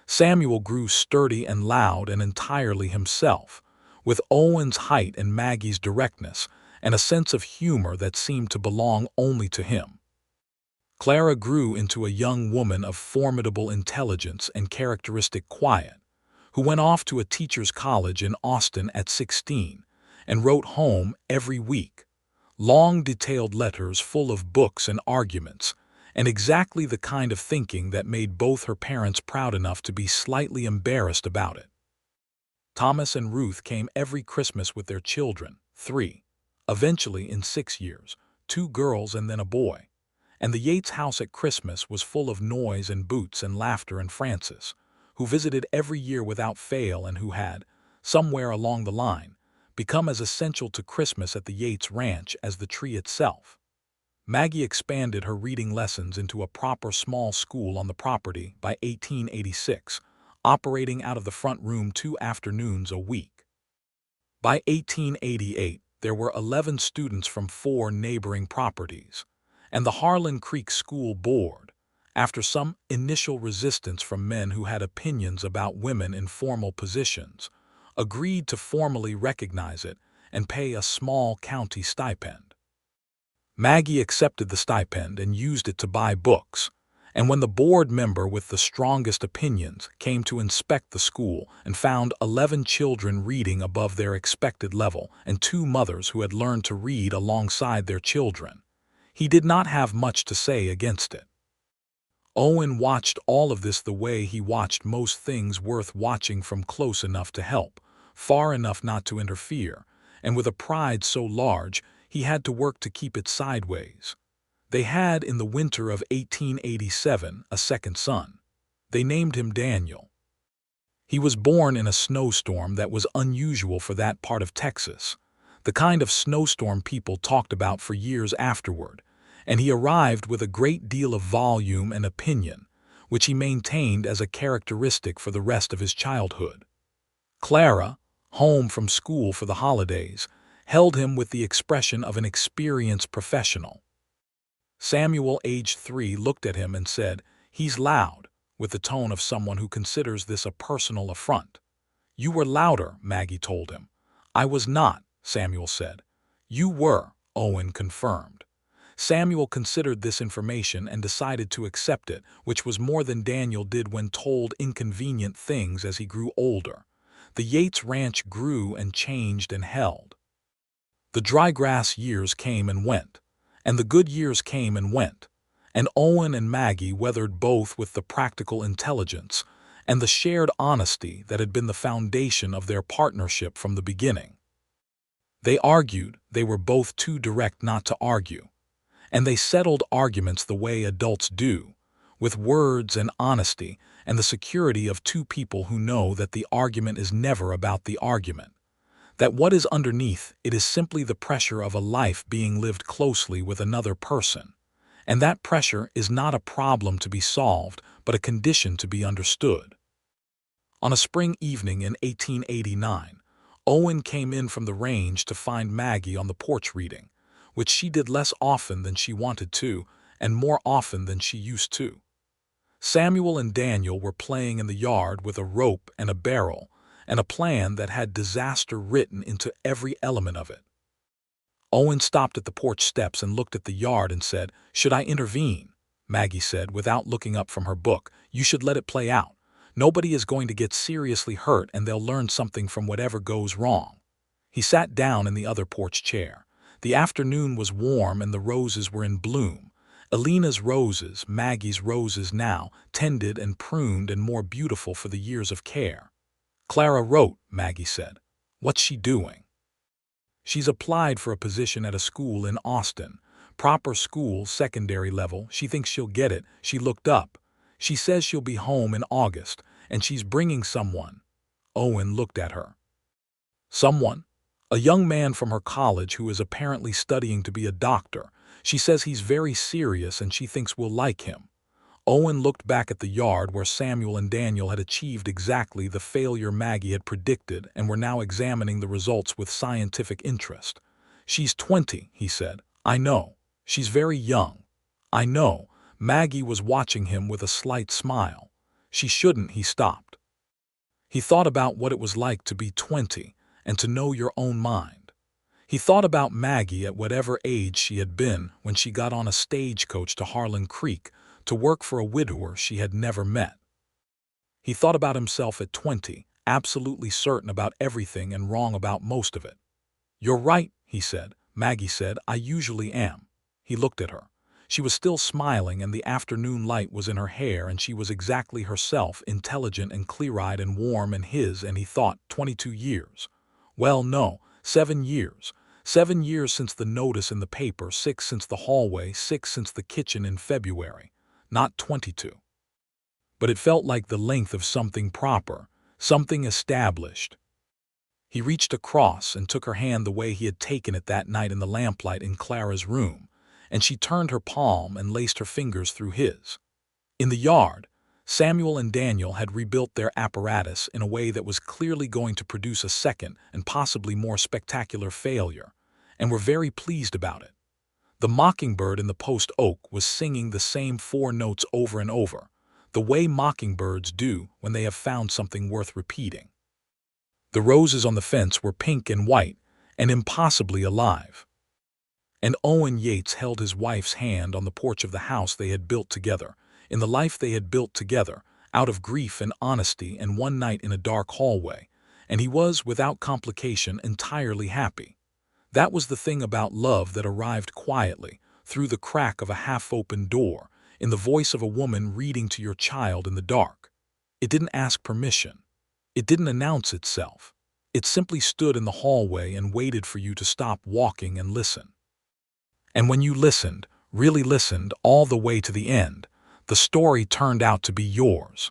Samuel grew sturdy and loud and entirely himself, with Owen's height and Maggie's directness, and a sense of humor that seemed to belong only to him. Clara grew into a young woman of formidable intelligence and characteristic quiet, who went off to a teacher's college in Austin at 16 and wrote home every week, long detailed letters full of books and arguments, and exactly the kind of thinking that made both her parents proud enough to be slightly embarrassed about it. Thomas and Ruth came every Christmas with their children, 3, eventually in 6 years, 2 girls and then a boy. And the Yates house at Christmas was full of noise and Boots and laughter and Francis, who visited every year without fail and who had, somewhere along the line, become as essential to Christmas at the Yates ranch as the tree itself. Maggie expanded her reading lessons into a proper small school on the property by 1886, operating out of the front room 2 afternoons a week. By 1888, there were 11 students from 4 neighboring properties, and the Harlan Creek School Board, after some initial resistance from men who had opinions about women in formal positions, agreed to formally recognize it and pay a small county stipend. Maggie accepted the stipend and used it to buy books, and when the board member with the strongest opinions came to inspect the school and found 11 children reading above their expected level and 2 mothers who had learned to read alongside their children, he did not have much to say against it. Owen watched all of this the way he watched most things worth watching, from close enough to help, far enough not to interfere, and with a pride so large he had to work to keep it sideways. They had, in the winter of 1887, a second son. They named him Daniel. He was born in a snowstorm that was unusual for that part of Texas, the kind of snowstorm people talked about for years afterward, and he arrived with a great deal of volume and opinion, which he maintained as a characteristic for the rest of his childhood. Clara, home from school for the holidays, held him with the expression of an experienced professional. Samuel, aged 3, looked at him and said, "He's loud," with the tone of someone who considers this a personal affront. "You were louder," Maggie told him. "I was not," Samuel said. "You were," Owen confirmed. Samuel considered this information and decided to accept it, which was more than Daniel did when told inconvenient things as he grew older. The Yates ranch grew and changed and held. The dry grass years came and went, and the good years came and went, and Owen and Maggie weathered both with the practical intelligence and the shared honesty that had been the foundation of their partnership from the beginning. They argued, they were both too direct not to argue, and they settled arguments the way adults do, with words and honesty and the security of 2 people who know that the argument is never about the argument, that what is underneath it is simply the pressure of a life being lived closely with another person, and that pressure is not a problem to be solved but a condition to be understood. On a spring evening in 1889, Owen came in from the range to find Maggie on the porch reading, which she did less often than she wanted to and more often than she used to. Samuel and Daniel were playing in the yard with a rope and a barrel and a plan that had disaster written into every element of it. Owen stopped at the porch steps and looked at the yard and said, "Should I intervene?" Maggie said, without looking up from her book, "You should let it play out. Nobody is going to get seriously hurt and they'll learn something from whatever goes wrong." He sat down in the other porch chair. The afternoon was warm and the roses were in bloom. Alina's roses, Maggie's roses now, tended and pruned and more beautiful for the years of care. "Clara wrote," Maggie said. "What's she doing?" "She's applied for a position at a school in Austin. Proper school, secondary level. She thinks she'll get it." She looked up. "She says she'll be home in August, and she's bringing someone." Owen looked at her. "Someone?" A young man from her college who is apparently studying to be a doctor. She says he's very serious and she thinks we'll like him. Owen looked back at the yard where Samuel and Daniel had achieved exactly the failure Maggie had predicted and were now examining the results with scientific interest. "She's 20, he said. "I know. She's very young." "I know." Maggie was watching him with a slight smile. "She shouldn't," he stopped. He thought about what it was like to be 20 and to know your own mind. He thought about Maggie at whatever age she had been when she got on a stagecoach to Harlan Creek to work for a widower she had never met. He thought about himself at 20, absolutely certain about everything and wrong about most of it. "You're right," he said. Maggie said, "I usually am." He looked at her. She was still smiling and the afternoon light was in her hair and she was exactly herself, intelligent and clear-eyed and warm, and he thought, 22 years. Well, no, 7 years. 7 years since the notice in the paper, 6 since the hallway, 6 since the kitchen in February. Not 22. But it felt like the length of something proper, something established. He reached across and took her hand the way he had taken it that night in the lamplight in Clara's room, and she turned her palm and laced her fingers through his. In the yard, Samuel and Daniel had rebuilt their apparatus in a way that was clearly going to produce a second and possibly more spectacular failure, and were very pleased about it. The mockingbird in the post oak was singing the same 4 notes over and over, the way mockingbirds do when they have found something worth repeating. The roses on the fence were pink and white and impossibly alive. And Owen Yates held his wife's hand on the porch of the house they had built together, in the life they had built together, out of grief and honesty, and one night in a dark hallway, and he was, without complication, entirely happy. That was the thing about love that arrived quietly, through the crack of a half-open door, in the voice of a woman reading to your child in the dark. It didn't ask permission. It didn't announce itself. It simply stood in the hallway and waited for you to stop walking and listen. And when you listened, really listened, all the way to the end, the story turned out to be yours.